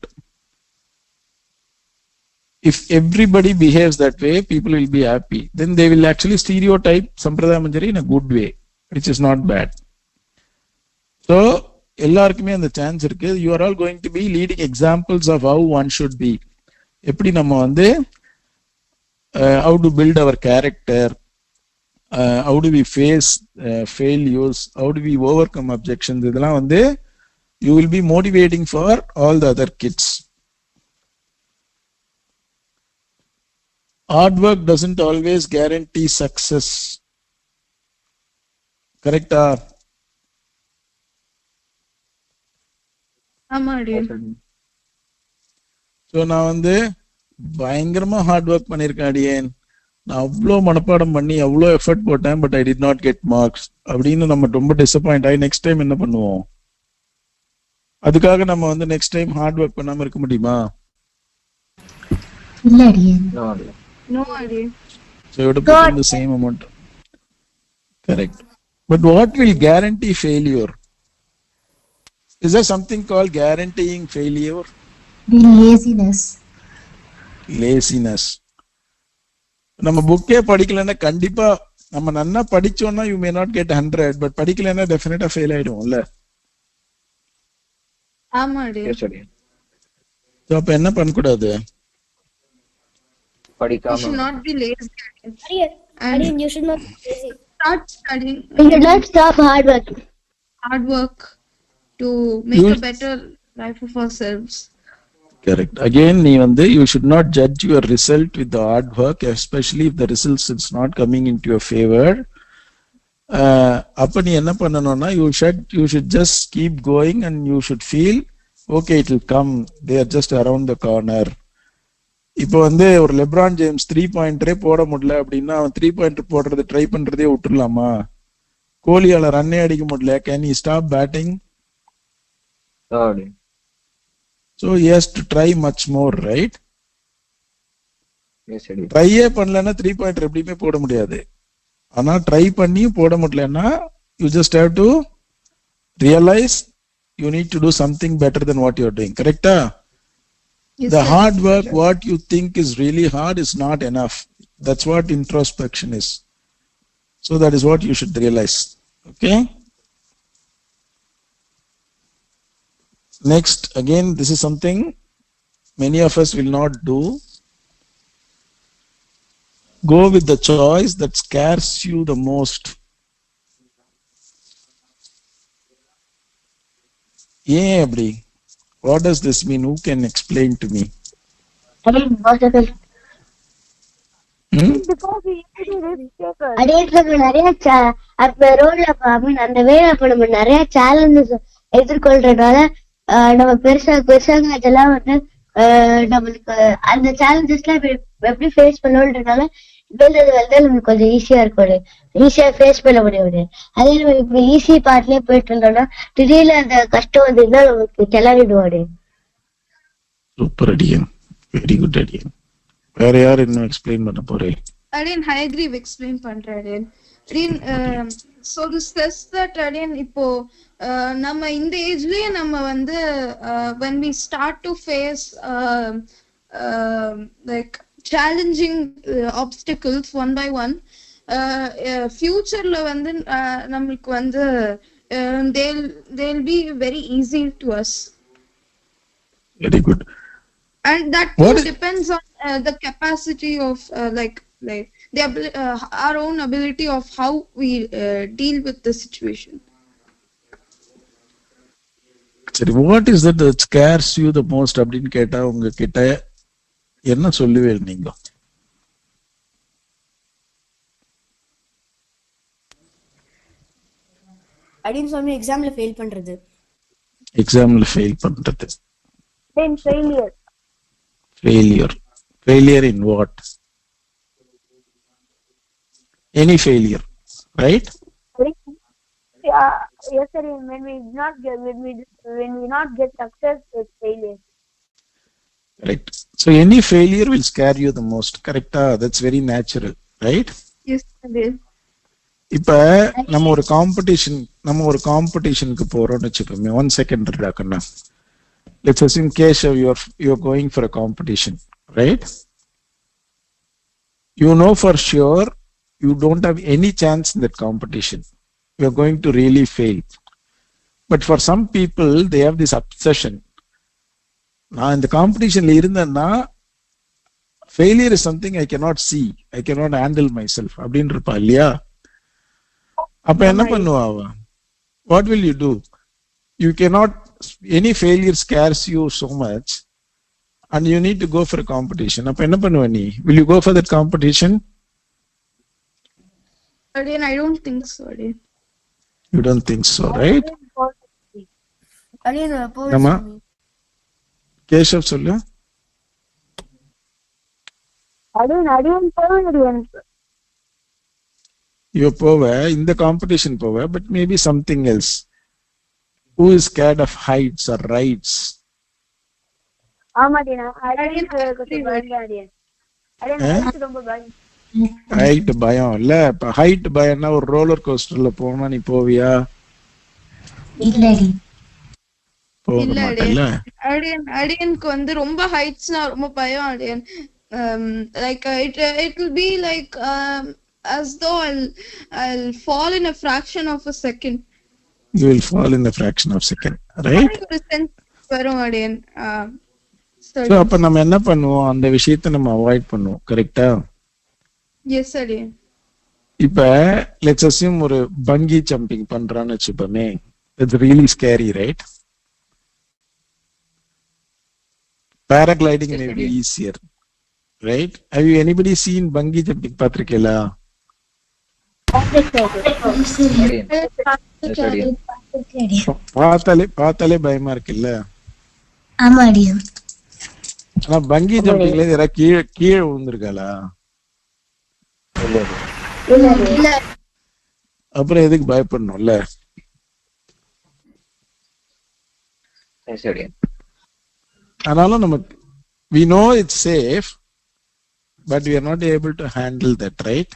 A: If everybody behaves that way, people will be happy. Then they will actually stereotype Sampradaya Manjari in a good way, which is not bad. So எல்லாருக்குமே அந்த chance இருக்கு. You are all going to be leading examples of how one should be. எப்படி நம்ம வந்து how to build our character, how do we face failures, how do we overcome objections, இதெல்லாம் வந்து you will be motivating for all the other kids. Hard work doesn't always guarantee success. Correct?
C: ஆமாடி.
A: So நான் வந்து பயங்கரமா hard work பண்ணிருக்கேன் அடியேன், நான் அவ்வளோ மனப்பாடம் பண்ணி அவ்வளோ எஃபர்ட் போட்டேன், but I did not get marks அப்படின்னு நம்ம ரொம்ப டிசப்பாயிண்ட் ஆகி நெக்ஸ்ட் டைம் என்ன பண்ணுவோம்? அதுக்காக நம்ம வந்து நெக்ஸ்ட் டைம் ஹார்ட் ஒர்க் பண்ணாம இருக்க முடியுமா?
E: இல்ல அடியேன்.
C: No idea.
A: So you have to put in the same amount. Correct. But what will guarantee failure? Is there something called guaranteeing failure?
E: The laziness.
A: Laziness. நம்ம புக்கே படிக்கலன்னா கண்டிப்பா நம்ம நன்னா படிச்சோம்னா you may not get 100, but படிக்கலன்னா டெஃபினட்டா fail ஆயிடுவோம்ல.
C: ஆமாடி.
A: So அப்ப என்ன பண்ண கூடாது?
C: You should not be lazy.
B: Aryan, you should not be lazy.
C: Start studying.
B: You should not stop hard work.
C: Hard work to make a better life of ourselves.
A: Correct. Again, நீ வந்து you should not judge your result with the hard work, especially if the results is not coming into your favor. அப்ப நீ என்ன பண்ணணும்னா you should just keep going and you should feel okay, it will come, they are just around the corner. இப்போ வந்து ஒரு LeBron James 3-pointer போட முடியல அப்படின்னா அவன் 3-pointer போடுறது ட்ரை பண்றதே விட்டுடலாமா? கோலியால ரன்னே அடிக்க முடியல, can he stop batting? So he has to try much more, right? ட்ரையே பண்ணலன்னா 3-pointer எப்படியுமே போட முடியாது. ஆனா ட்ரை பண்ணி போட முடியலன்னா you just have to realize you need to do something better than what you're doing. Correct?
C: Yes,
A: The
C: sir.
A: hard work, what you think is really hard, is not enough. That's what introspection is. So that is what you should realize. Okay? Next, again, this is something many of us will not do. Go with the choice that scares you the most. Yeah, Abdi. What does this mean? Who can explain to me? Hmm?
D: Because we usually risk takers.
B: அடியேற்ற நிறைய அந்த ரோட்ல அந்த வேலை அப்ப நம்ம நிறைய challenges எதிர்கொள்றதுனால நம்ம பெருசாக அதெல்லாம் வந்து நம்மளுக்கு அந்த சேலஞ்சஸ் எல்லாம் எப்படி ஃபேஸ் பண்ணோன்றதுனால வந்து நம்மளுக்கு கொஞ்சம் ஈஸியா இருக்கும், ஈஸியா ஃபேஸ் பண்ண முடியும். அதே நம்ம இப்ப ஈஸி பார்ட்லயே போயிட்டு இருந்தோம்னா திடீர்னு அந்த கஷ்டம் வந்ததுன்னா நமக்கு கிளறிடுவோம்.
A: Super Adiyan. Very good Adiyan. வேற யார் இன்னும் எக்ஸ்பிளைன் பண்ண போறேன்?
C: Again, I agree with explain பண்றேன். So this says that again இப்போ நம்ம இந்த ஏஜ்லயே நம்ம வந்து when we start to face like challenging obstacles one by one, futureல வந்து நமக்கு வந்து they'll be very easy to us.
A: Very good.
C: And that too depends on the capacity of like the our own ability of how we deal with the situation.
A: சரி, what is that scares you the most அப்படின்னு கேட்டா உங்க கிட்ட என்ன சொல்லுவீங்க நீங்க?
G: அப்படின்னு சொல்லி எக்ஸாம்ல ஃபெயில் பண்றது.
A: எக்ஸாம்ல ஃபெயில் பண்றது.
D: Then failure.
A: Failure in what? Any failure, right?
D: Yes, sir. When we not get success, it's failure.
A: Right. So any failure will scare you the most. Correct? That's very natural, right?
C: Yes, Adil.
A: இப்ப நம்ம ஒரு காம்படிஷனுக்கு போறோம்னு வச்சுக்கோமே. 1 second Kanna. Let's assume Keshav, you're going for a competition, right? You know for sure you don't have any chance in that competition. You're going to really fail. But for some people, they have this obsession. நான் இந்த காம்படிஷன்ல இருந்தேன்னா failure is something I cannot see, I cannot handle myself அப்படின்னு இருப்பா இல்லையா? அப்ப என்ன பண்ணுவா? What will you do? You cannot, any failure scares you so much and you need to go for a competition. அப்ப என்ன பண்ணுவ நீ? Will you go for that competition?
C: Again, I don't think so. Again.
A: You don't think so, right?
G: அப்படின்னு
A: நம்ம கேஷவ் சொல்லு.
D: அடியன் போவேன்.
A: You போவ இந்த காம்படிஷன் போவ, but maybe something else. Who is scared of heights or rides?
D: ஆமாடினா அடியன் கொஞ்சம் பயந்தாடியன். அடியன் ரொம்ப பயம்.
A: ஹைட் பயம் இல்ல. இப்ப ஹைட் பயம்னா ஒரு ரோலர் கோஸ்டர்ல போனா நீ போவியா?
E: இல்லடி.
A: போக மாட்டல.
C: அடியனுக்கு வந்து ரொம்ப ஹைட்ஸ்னா ரொம்ப பயம் அடியன். Like it will be like as though I'll fall in a fraction of a second.
A: You will fall in a fraction of a second, right?
C: வரும் அடியன்.
A: So அப்ப நம்ம என்ன பண்ணுவோம்? அந்த விஷயத்தை நம்ம அவாய்ட் பண்ணுவோம். கரெக்டா?
C: Yes, அடியன்.
A: இப்ப let's assume ஒரு பங்கி ஜம்பிங் பண்றான்னு வச்சுப்போமே. It's really scary, right? Paragliding may be easier, right? Have you anybody seen bungee jumping? பாத்திருக்கீங்களா? பார்த்தாலே பயமா இருக்குல்ல?
E: ஆமாடி.
A: ஆனா பங்கி ஜம்பிங்ல யாராவது கீழே விழுந்திருக்காளா? அப்புறம் எதுக்கு பயப்படணும்ல? ஆனாலும் நமக்கு we know it's safe, but we are not able to handle that, right?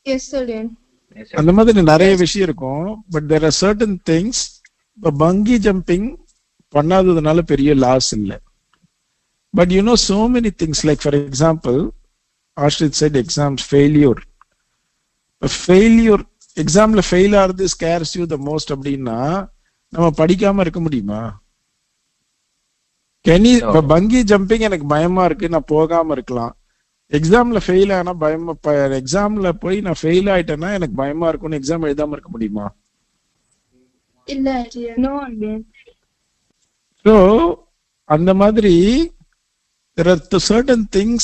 C: Yes, Aryan.
A: அந்த மாதிரி நிறைய விஷயம் இருக்கும். But there are certain things. இப்போ பங்கி ஜம்பிங் பண்ணாததுனால பெரிய லாஸ் இல்லை. But you know so many things like for example Ashrith said exams failure. Failure எக்ஸாம்ல ஃபெயில் ஆகுறது ஸ்கேர்ஸ் யூ த மோஸ்ட் அப்படின்னா நம்ம படிக்காம இருக்க முடியுமா? பங்கி ஜம்பிங் எனக்கு பயமா இருக்கு, நான் போகாம இருக்கலாம். எக்ஸாம்ல ஃபெயில் ஆனா பயமா, எக்ஸாம்ல போய் நான் ஃபெயில் ஆயிட்டேன்னா எனக்கு பயமா இருக்கும்னு எக்ஸாம் எழுதாம இருக்க முடியுமா?
C: இல்ல Aryan. No, Aryan.
A: ஸோ அந்த மாதிரி there are certain things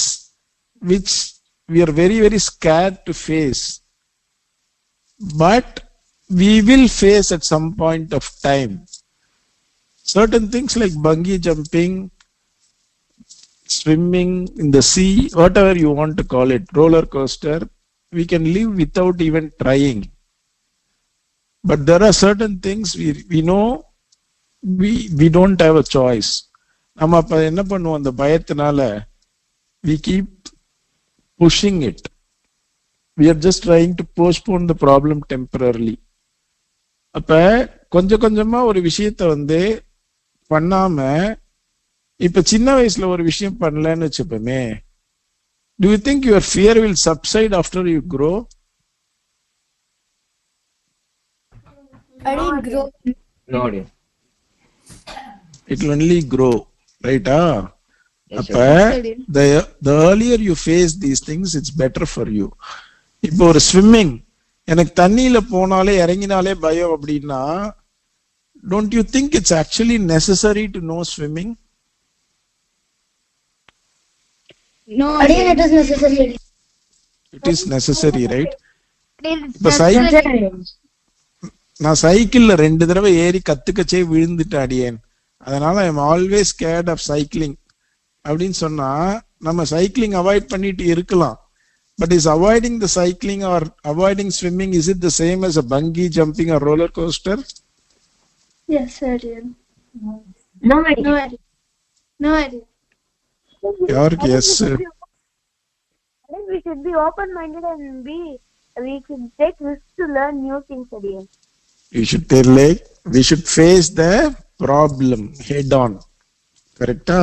A: which we are very very scared to face, but we will face at some point of time. Certain things like bungee jumping, swimming in the sea, whatever you want to call it, roller coaster, we can live without even trying. But there are certain things we know we don't have a choice. நம்ம அப்ப என்ன பண்ணுவோம், அந்த பயத்தினால we keep pushing it. We are just trying to postpone the problem temporarily. அப்ப கொஞ்சம் கொஞ்சமா ஒரு விஷயத்த பண்ணாம இப்ப சின்ன வயசுல ஒரு விஷயம் பண்ணலன்னு வச்சுப்போமே, do you think your fear will subside after you grow?
G: Aryan, grow.
F: No, Aryan.
A: It will only grow, right?
F: Yes,
A: அப்ப the earlier you face these things, it's better for you. இப்போ ஒரு ஸ்விம்மிங், எனக்கு தண்ணியில போனாலே இறங்கினாலே பயம் அப்படின்னா, don't you think it's actually necessary to know swimming?
C: No,
B: Aryan, it is necessary.
A: It is necessary, right?
B: It's necessary.
A: நான் சைக்கிள்ல 2 தடவை ஏறி கத்துக்கச்சே விழுந்துட்டேன் அடியேன். அதனால I am always scared of cycling அப்படின்னு சொன்னா நம்ம சைக்கிளிங் அவாய்ட் பண்ணிட்டு இருக்கலாம். But is avoiding the cycling or avoiding swimming, is it the same as a bungee jumping or roller coaster?
C: Yes, Aryan.
B: No, Aryan.
C: No, Aryan. No, Aryan.
A: யாருக்கு S?
D: We should be open-minded and we should take risks to learn new things again.
A: You should tell like we should face the problem head on. Correcta?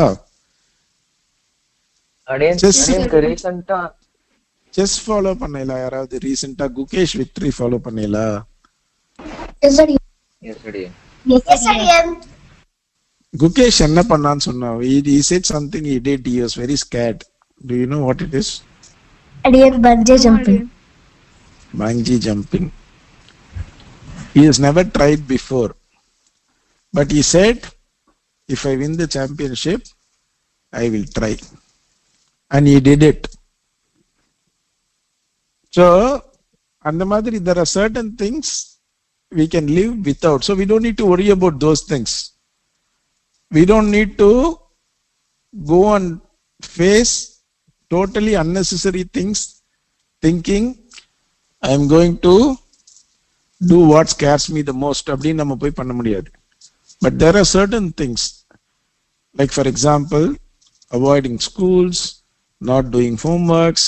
F: Aryan,
A: Just-
F: recent-ஆ
A: chess follow பண்ணல யாராவது ரீசெண்டா? Gukesh victory follow பண்ணல?
B: Yes, Aryan.
F: Yes, Aryan.
B: Yes, Aryan.
A: Gukesh என்ன பண்ணான்னு சொன்னா, he said something he did, he was very scared. Do you know what it is?
E: Aryan, bungee jumping.
A: Bungee jumping. He has never tried before, but he said, if I win the championship, I will try, and he did it. So and the madri, there are certain things we can live without, so we don't need to worry about those things. We don't need to go and face totally unnecessary things thinking I am going to do what scares me the most அப்படின்னு நம்ம போய் பண்ண முடியாது. But there are certain things like for example avoiding schools, not doing homeworks,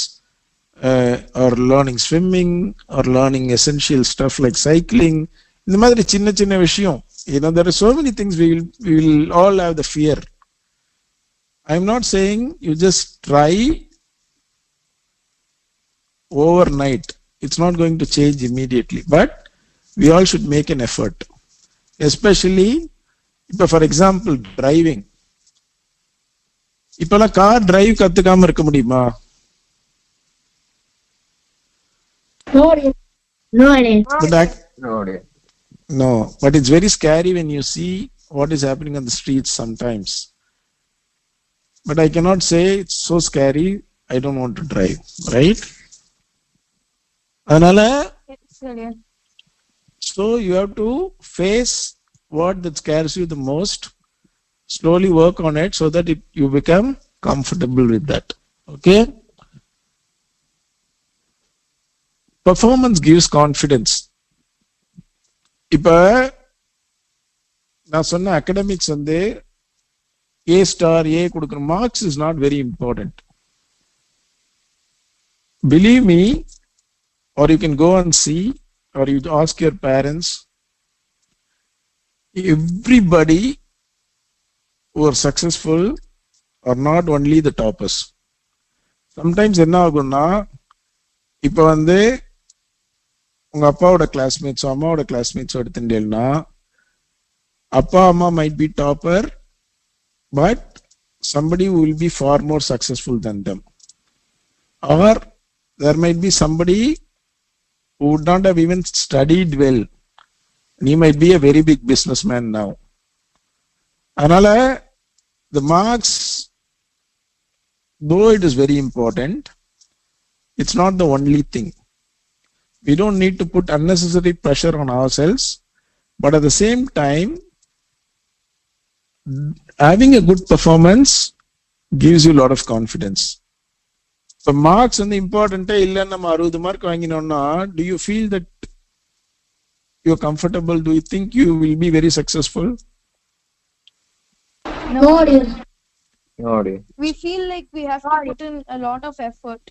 A: or learning swimming or learning essential stuff like cycling. இந்த மாதிரி சின்ன சின்ன விஷயம், there are so many things we will all have the fear. I am not saying you just try overnight. It's not going to change immediately, but we all should make an effort. Especially for example driving. இப்பெல்லாம் car drive கத்துக்காம இருக்க முடியுமா?
B: No, Aryan. No, Aryan.
F: No, Aryan.
A: No, but it's very scary when you see what is happening on the streets sometimes. But I cannot say it's so scary, I don't want to drive, right? அதனால
C: Yes, Aryan.
A: so you have to face what that scares you the most, slowly work on it so that you become comfortable with that. Okay? Performance gives confidence. இப்ப நான் சொன்ன academics A star A கொடுக்குற marks is not very important. Believe me, or you can go and see, or you ask your parents. Everybody who are successful are not only the toppers. Sometimes என்ன ஆகும்னா, இப்ப வந்து உங்க அப்பாவோட கிளாஸ்மேட்ஸோ அம்மாவோட கிளாஸ்மேட்ஸோ எடுத்துட்டேன்னா, அப்பா அம்மா might be topper, but somebody who will be far more successful than them. Or there might be somebody who would not have even studied well. And he might be a very big businessman now. அதனால the marks, though it is very important, it's not the only thing. We don't need to put unnecessary pressure on ourselves, but at the same time, having a good performance gives you a lot of confidence. So marks வந்து important இல்ல, நம்ம 60 mark வாங்கினோம்னா, do you feel that you are comfortable? Do you think you will be very successful?
B: No, dear.
C: We feel like we have to put in a lot of effort.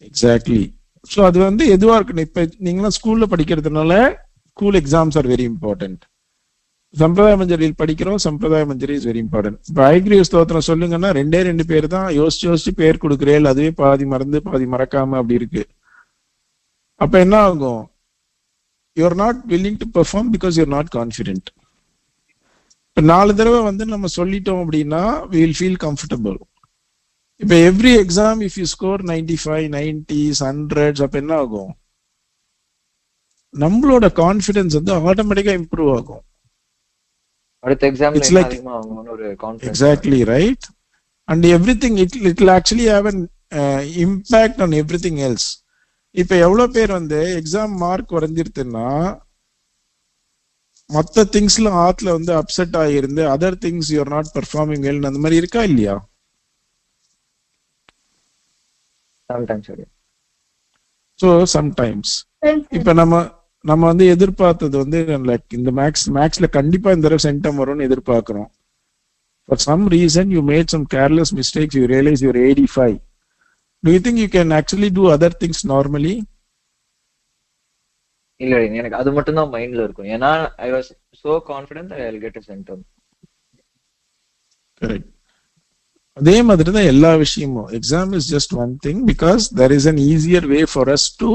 A: Exactly. So அது வந்து எதுவா இருக்கணும். இப்ப நீங்க ஸ்கூல்ல படிக்கிறதுனால school exams are very important. சம்பிரதாய மஞ்சரியில் படிக்கிறோம், சம்பிரதாய மஞ்சரி இஸ் வெரி இம்பார்ட்டன்ட். இப்ப ஐக்ரிய ஸ்தோத்திரம் சொல்லுங்கன்னா 2 பேர் தான் யோசிச்சு பேர் கொடுக்குறேன், அதுவே பாதி மறந்து பாதி மறக்காம அப்படி இருக்கு. அப்ப என்ன ஆகும்? You are not willing to perform because you are not confident. இப்ப 4 தடவை வந்து நம்ம சொல்லிட்டோம் அப்படின்னா we will feel comfortable. இப்ப every exam if you score 95, 90s, 100s, அப்ப என்ன ஆகும்? நம்மளோட கான்ஃபிடன்ஸ் வந்து ஆட்டோமேட்டிக்கா இம்ப்ரூவ் ஆகும்.
F: அடுத்த எக்ஸாம்ல
A: It's like-
F: அதிகமா ஆகும்னு ஒரு confidence.
A: Exactly right. And everything, it will actually have an impact on everything else. இப்ப எவ்வளவு பேர் வந்து எக்ஸாம் மார்க் குறைஞ்சிருக்குன்னா மற்ற திங்ஸ்ல ஆத்துல வந்து அப்செட் ஆகிருந்து other things you are not performing well அந்த மாதிரி இருக்கா இல்லையா?
F: சம்டைம்ஸ் சரி.
A: ஸோ சம்டைம்ஸ் இப்ப நம்ம வந்து எதிர்பார்த்தது வந்து லைக் இந்த மேக்ஸ்ல கண்டிப்பா இந்த தடவை சென்டம் வரும்னு எதிர்பார்க்கிறோம். For some reason you made some careless mistakes, you realize you're 85. Do you think you can actually do other things normally?
F: இல்ல எனக்கு அது மட்டும் தான் மைண்ட்ல இருக்கும். ஏன்னா I was so confident that I'll get a centum.
A: Correct. அதே மாதிரி தான் எல்லா விஷயமும். Exam is just one thing because there is an easier way for us to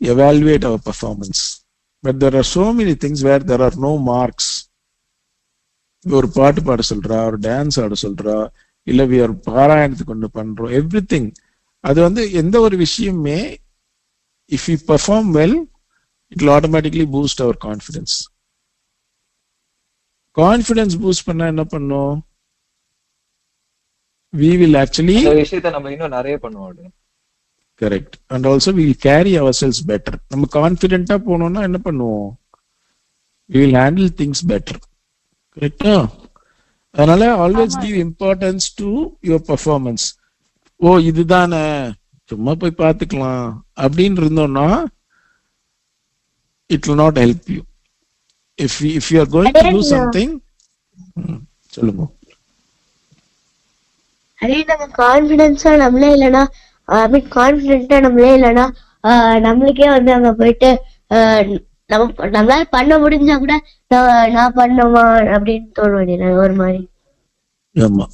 A: evaluate our performance. But there are so many things where there are no marks. ஒரு பாட்டு பாட சொல்றா, ஒரு டான்ஸ் ஆட சொல்றா, இல்ல we are பாராயணத்துக்கு கொண்டு பண்றோம், எவ்ரிதிங். அது வந்து எந்த ஒரு விஷயமே if we perform well, it will automatically boost our confidence. Confidence boost பண்ணா என்ன பண்ணும்? We will actually
F: இந்த விஷயத்தை நம்ம இன்னும் நிறைய பண்ணுவோம்.
A: correct. And also we will carry ourselves better. நம்ம கான்ஃபிடென்ட்டா போனோம்னா என்ன பண்ணுவோம்? We will handle things better. Correct? அதனால always give importance to your performance. ஓ இதுதானே, சும்மா போய் பார்த்துக்கலாம் அப்படின்னு இருந்தோம்னா it will not help you. If you are going to do something, சொல்லுங்க.
B: அதே நம்ம கான்பிடன்ஸா நம்மளே இல்லைன்னா கான்பிடென்ட்டா நம்மளே இல்லைன்னா நம்மளுக்கே வந்து அங்க போயிட்டு நம்மளால பண்ண முடிஞ்சா கூட நான் பண்ணுமா அப்படின்னு தோணுவேன் ஒரு மாதிரி.
A: ஆமா,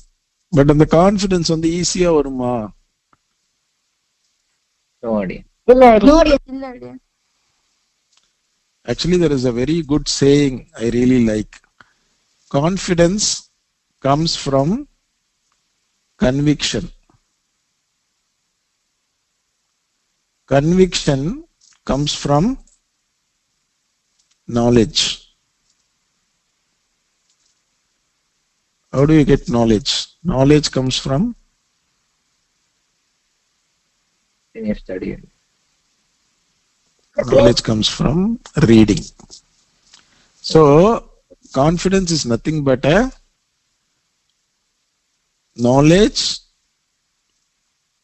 A: பட் அந்த கான்ஃபிடன்ஸ் வந்து ஈஸியா வருமா?
B: இல்ல.
A: Actually, there is a very good saying I really like. Confidence comes from conviction. Conviction comes from knowledge. How do you get knowledge? Knowledge comes from
F: study.
A: Knowledge comes from reading. So, confidence is nothing but a knowledge,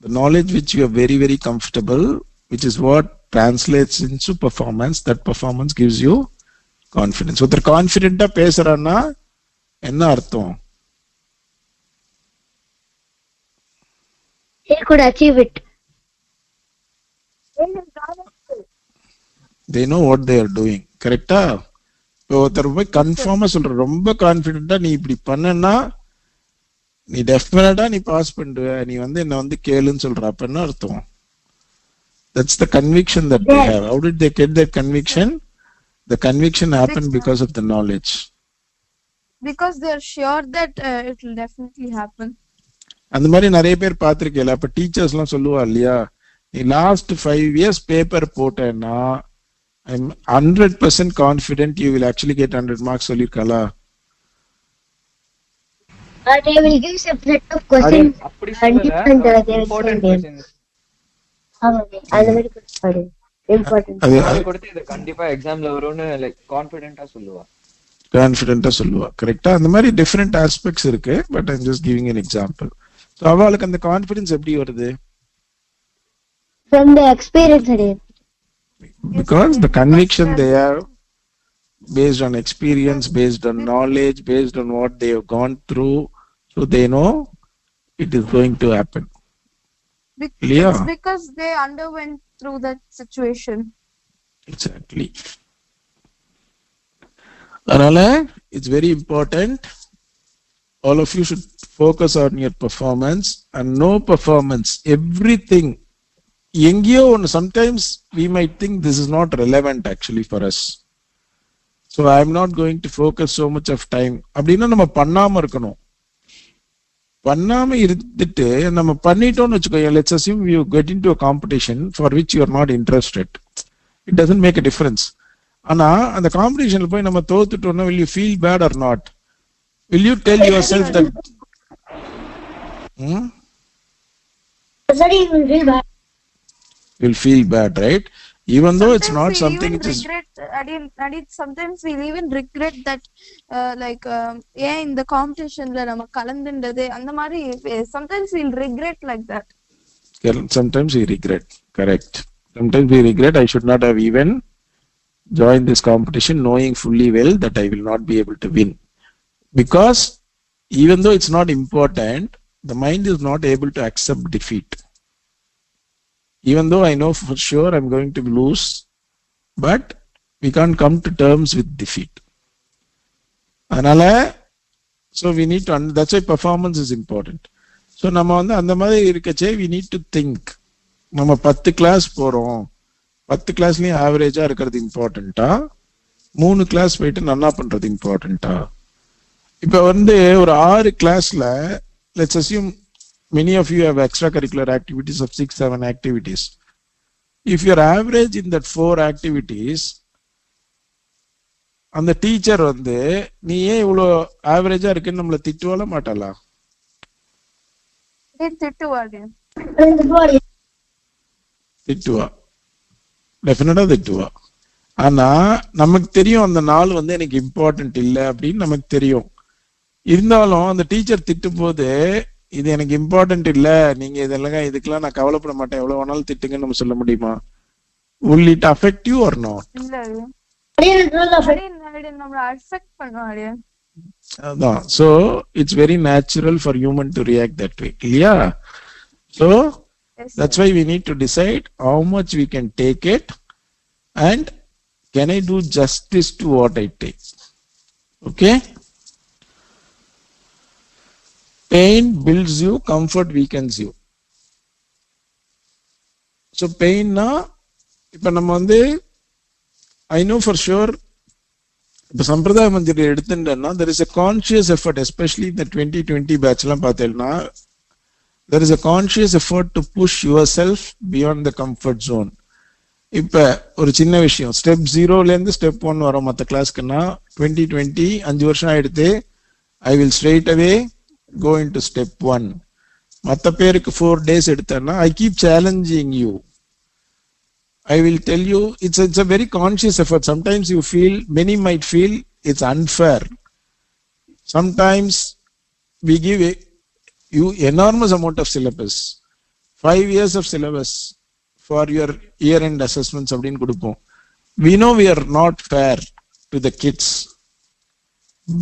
A: the knowledge which you are very, very comfortable, which is what translates into performance. That performance gives you confidence. So, the confident பேசுறான்னா என்ன அர்த்தம்?
B: He could achieve it.
A: they know what they are doing. கரெக்டா? இப்போ ஒருத்தர் போய் கன்ஃபார்மா சொல்ற, ரொம்ப கான்பிடென்டா நீ இப்படி பண்ணனா நீ டெஃபினட்டா நீ பாஸ் பண்ணுவ, நீ வந்து என்ன வந்து கேளுன்னு சொல்ற, அப்ப என்ன அர்த்தம்? That's the conviction that they have. How did they get that conviction? The conviction happened because of the knowledge.
C: Because they are sure that it will definitely happen.
A: அந்த மாதிரி நிறைய பேர் பார்த்திருக்கேன். அப்ப டீச்சர்ஸ் எல்லாம் சொல்லுவா இல்லையா, நீ லாஸ்ட் 5 years பேப்பர் போட்டேன்னா I'm 100% confident you will actually get 100 marks சொல்லிருக்காளா?
B: They will give separate of questions
F: அப்படி
B: and
F: சொல்லல,
B: different they will
F: important
B: say
F: questions
B: அந்த மாதிரி கொடுப்பாரு. Important.
F: அது கொடுத்து இது கண்டிப்பா எக்ஸாம்ல வரும்னு லைக் கான்ஃபிடென்ட்டா சொல்லுவா.
A: கான்ஃபிடென்ட்டா சொல்லுவா. கரெக்டா? அந்த மாதிரி டிஃபரெண்ட் ஆஸ்பெக்ட்ஸ் இருக்கு. But I'm just giving an example. So அவளுக்கு அந்த கான்ஃபிடன்ஸ் எப்படி வருது?
B: From the experience.
A: Because the conviction they have based on experience, based on knowledge, based on what they have gone through, so they know it is going to happen.
C: It's because they underwent through that situation.
A: Exactly. அதனால it's very important, all of you should focus on your performance and no performance, everything. எங்கேயோ ஒன்று, sometimes we might think this is not relevant actually for us, so I am not going to focus so much of time அப்படின்னா நம்ம பண்ணாம இருக்கணும். பண்ணாம இருந்துட்டு நம்ம பண்ணிட்டோம்னு வச்சுக்கோங்க, let's assume you get into a competition for which you are not interested, it doesn't make a difference. ஆனா அந்த காம்படிஷன்ல போய் நம்ம தோத்துட்டோம்னா will you feel bad or not? Will you tell yourself that you'll feel bad, right? Even though it's not something which is
C: Sometimes we'll even regret that ஏன் இந்த காம்படிஷன்ல நம்ம கலந்துண்டது அந்த மாதிரி. Sometimes we'll regret like that.
A: Sometimes we regret, correct. Sometimes we regret, I should not have even joined this competition knowing fully well that I will not be able to win. Because even though it's not important, the mind is not able to accept defeat. Even though I know for sure I'm going to lose, but we can't come to terms with defeat. Anala, so we need to, that's why performance is important. So நம்ம வந்து அந்த மாதிரி இருக்கச்சே we need to think. நம்ம 10 class போறோம், 10 கிளாஸ்லயும் ஆவரேஜா இருக்கிறது இம்பார்ட்டண்டா, 3 class போயிட்டு நன்னா பண்றது இம்பார்ட்டண்டா? இப்ப வந்து ஒரு 6 கிளாஸ்ல let's assume many of you have extracurricular activities of 6-7 activities. If your average in that 4 activities, அந்த டீச்சர் வந்து நீ ஏன் இவ்வளோ ஆவரேஜா இருக்குன்னு நம்மள திட்டுவால மாட்டாளா? திட்டுவா, டெஃபினட்டா திட்டுவா. ஆனா நமக்கு தெரியும் அந்த நாள் வந்து எனக்கு இம்பார்ட்டன்ட் இல்லை அப்படின்னு நமக்கு தெரியும். இருந்தாலும் அந்த டீச்சர் திட்டும் போது இது எனக்கு இம்பார்ட்டன்ட் இல்ல, நீங்க இதுக்கெல்லாம் நான் கவலைப்பட மாட்டேன், எவ்வளவு வேணாலும் திட்டுங்கன்னு நம்ம சொல்ல முடியுமா? Will it affect you or not? அதான். So it's very natural for human to react that way, இல்லையா? So that's why we need to decide how much we can take it and can I do justice to what I take. Okay? Pain builds you, comfort weakens you. So pain na, இப்ப நம்ம வந்து I know for sure, இப்ப Sampradaya Manjari எடுத்துட்டேன்னா there is a conscious effort, especially in the 2020 batch எல்லாம் பார்த்தேன்னா there is a conscious effort to push yourself beyond the comfort zone. இப்ப ஒரு சின்ன விஷயம், ஸ்டெப் 0ல இருந்து ஸ்டெப் 1 வரும் மற்ற கிளாஸ்க்குன்னா 2020 5 வருஷம் ஆயிடுத்து, I will straight away go into step 1. மத்த பேருக்கு 4 days எடுத்தேன்னா I keep challenging you. I will tell you it's a very conscious effort. Sometimes you feel, many might feel it's unfair. Sometimes we give you enormous amount of syllabus, 5 years of syllabus for your year-end assessments அப்படின்னு கொடுப்போம். We know we are not fair to the kids,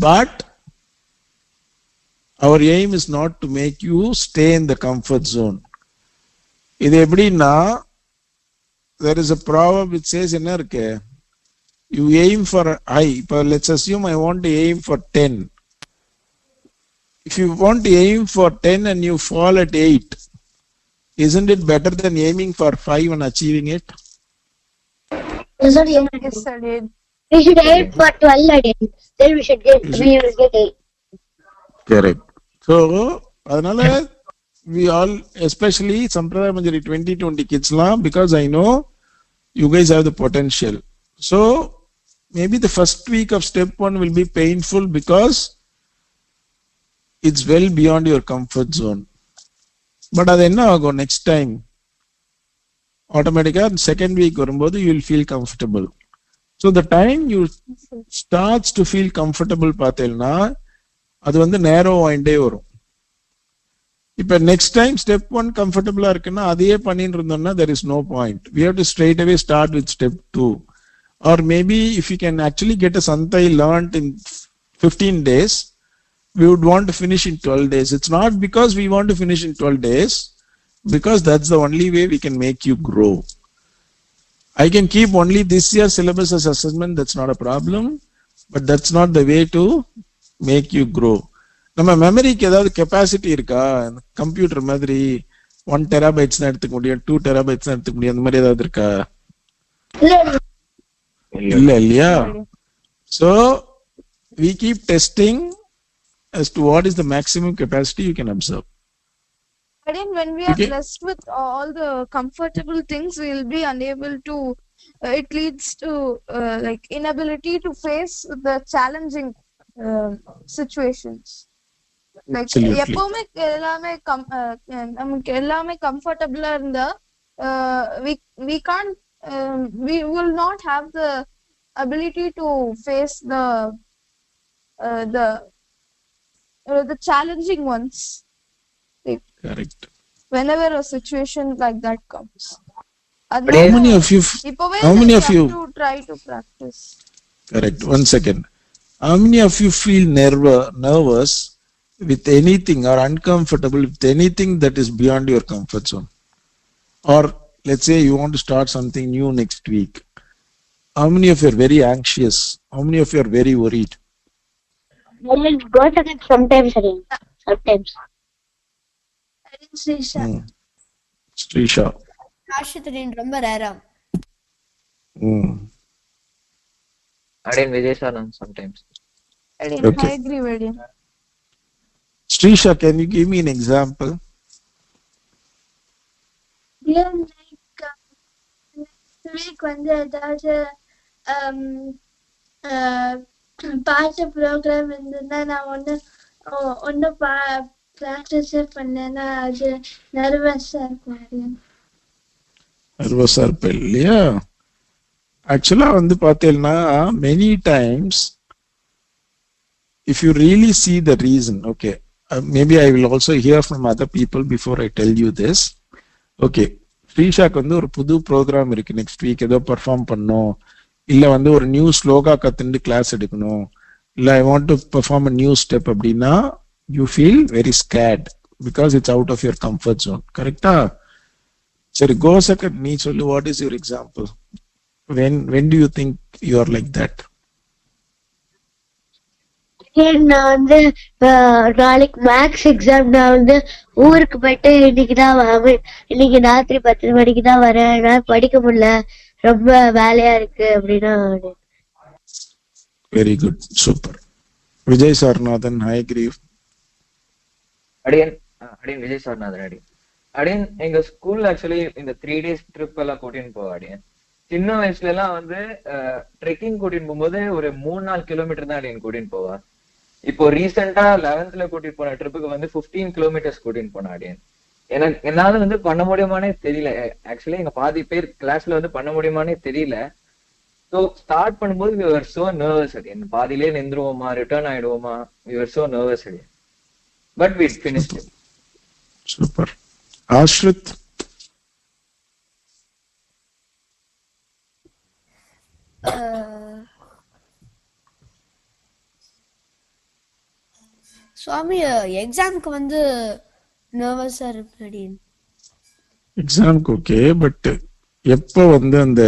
A: but our aim is not to make you stay in the comfort zone. இது எப்படின்னா there is a proverb which says என்ன இருக்கு, you aim for high. இப்போ let's assume I want to aim for 10. If you want to aim for 10 and you fall at 8, isn't it better than aiming for 5 and achieving it?
E: Is it
C: Yes, Adian.
B: We should aim for 12 again. Then we will get 8.
A: Correct. So, அதனால we all, especially Sampradaya Manjari 2020 kids because I know you guys have the potential. So, maybe the first week of step 1 will be painful because it's well beyond your comfort zone. But அது என்ன ஆகும் next time? Automatically, second week வரும்போது you will feel comfortable. So, the time you starts to feel comfortable பார்த்தேன்னா அது வந்து நேரோ ஆயிண்டே வரும். இப்ப நெக்ஸ்ட் டைம் ஸ்டெப் 1 கம்ஃபர்டபுளா இருக்குன்னா அதையே பண்ணிட்டு இருந்தோம்னா there is no point. We have to straight away start with step 2. Or maybe if you can actually get a Santhai learned in 15 days, we would want to finish in 12 days. It's not because we want to finish in 12 days, because that's the only way we can make you grow. I can keep only this year's syllabus as assessment, that's not a problem, but that's not the way to make you grow. நம்ம மெமரிக்கு ஏதாவது capacity இருக்கா? Computer மாதிரி 1 terabytes தான் எடுத்துக்க முடியும், 2 terabytes தான் எடுத்துக்க முடியும், அந்த மாதிரி ஏதாவது இருக்கா? இல்லையா? So we keep testing as to what is the maximum capacity you can absorb.
C: Again, when we are blessed with all the comfortable things, we will be unable to. It leads to like inability to face the challenging situations. Like எப்பவுமே எல்லாமே நமக்கு எல்லாமே கம்ஃபர்டபுளா இருந்தா we can't we will not have the ability to face the challenging ones. Like,
A: correct.
C: Whenever a situation like that comes,
A: how many of you
C: to try to practice?
A: Correct. 1 second. How many of you feel nervous with anything or uncomfortable with anything that is beyond your comfort zone? Or let's say you want to start something new next week. How many of you are very anxious? How many of you are very worried?
B: Sometimes.
A: Srisha.
G: ஆஷித்ரின் ரொம்ப ரேரா.
F: Again, Vijay sir, sometimes.
A: Okay.
C: I agree with you.
A: Srisha, can you give me an example?
D: Yeah, like next week வந்து ஏதாவது பாட்டு program இருந்ததுன்னா நான் ஒன்னு ப்ராக்டிஸே பண்ணேன்னா அது நர்வஸா இருக்கும்.
A: நர்வஸா இருப்பேன் இல்லையா? ஆக்சுவலா வந்து பார்த்தேன்னா many times if you really see the reason, okay, maybe I will also hear from other people before I tell you this. Okay, ஸ்ரீஷாக்கு வந்து ஒரு புது ப்ரோக்ராம் இருக்கு, நெக்ஸ்ட் வீக் ஏதோ பெர்ஃபார்ம் பண்ணணும், இல்ல வந்து ஒரு நியூ ஸ்லோகா கத்துண்டு கிளாஸ் எடுக்கணும், இல்ல I want to perform a new step அப்படின்னா you feel very scared because it's out of your comfort zone. கரெக்டா? சரி, கோ செகண்ட், நீ சொல்லு, what is your example? when do you think you are like that?
B: நான் வந்து நாளைக்கு maths exam நான் வந்து ஊருக்கு போயிட்டு இன்னைக்கு ராத்திரி 10 மணிக்கு தான் வரேன், என்னால படிக்க முடியல, ரொம்ப வேலையா இருக்கு அப்படின்னா.
A: Very good, super. Vijay Sarnathan, I agree.
F: அடியன் விஜய் சார்நாதன். அடியன் எங்க ஸ்கூல்ல ஆக்சுவலி இந்த 3 days ட்ரிப் எல்லாம் கூட்டின்னு போவா. அடியன் சின்ன வயசுல எல்லாம் வந்து ட்ரெக்கிங் கூட்டின்னு போகும்போது ஒரு 3-4 கிலோமீட்டர் தான் அடியன் கூட்டின்னு போவா. இப்போ ரீசெண்டா 11th கூட்டிட்டு போன ட்ரிப்புக்கு வந்து 15 kilometers கூட்டின்னு போன. அடியன் என்னால வந்து பண்ண முடியுமானே தெரியல. ஆக்சுவலி எங்க பாதி பேர் கிளாஸ்ல வந்து பண்ண முடியுமானே தெரியல. ஸோ ஸ்டார்ட் பண்ணும்போது we were so nervous. அடியன் பாதியிலே நின்றுவோமா, ரிட்டர்ன் ஆயிடுவோமா, we were so nervous. அடியன் but we finished it.
A: Super. Ashrith?
G: சுவாமி, எக்ஸாம்க்கு வந்து நர்வஸா இருக்கு.
A: எக்ஸாம்க்கு ஓகே, பட் எப்போ வந்து அந்த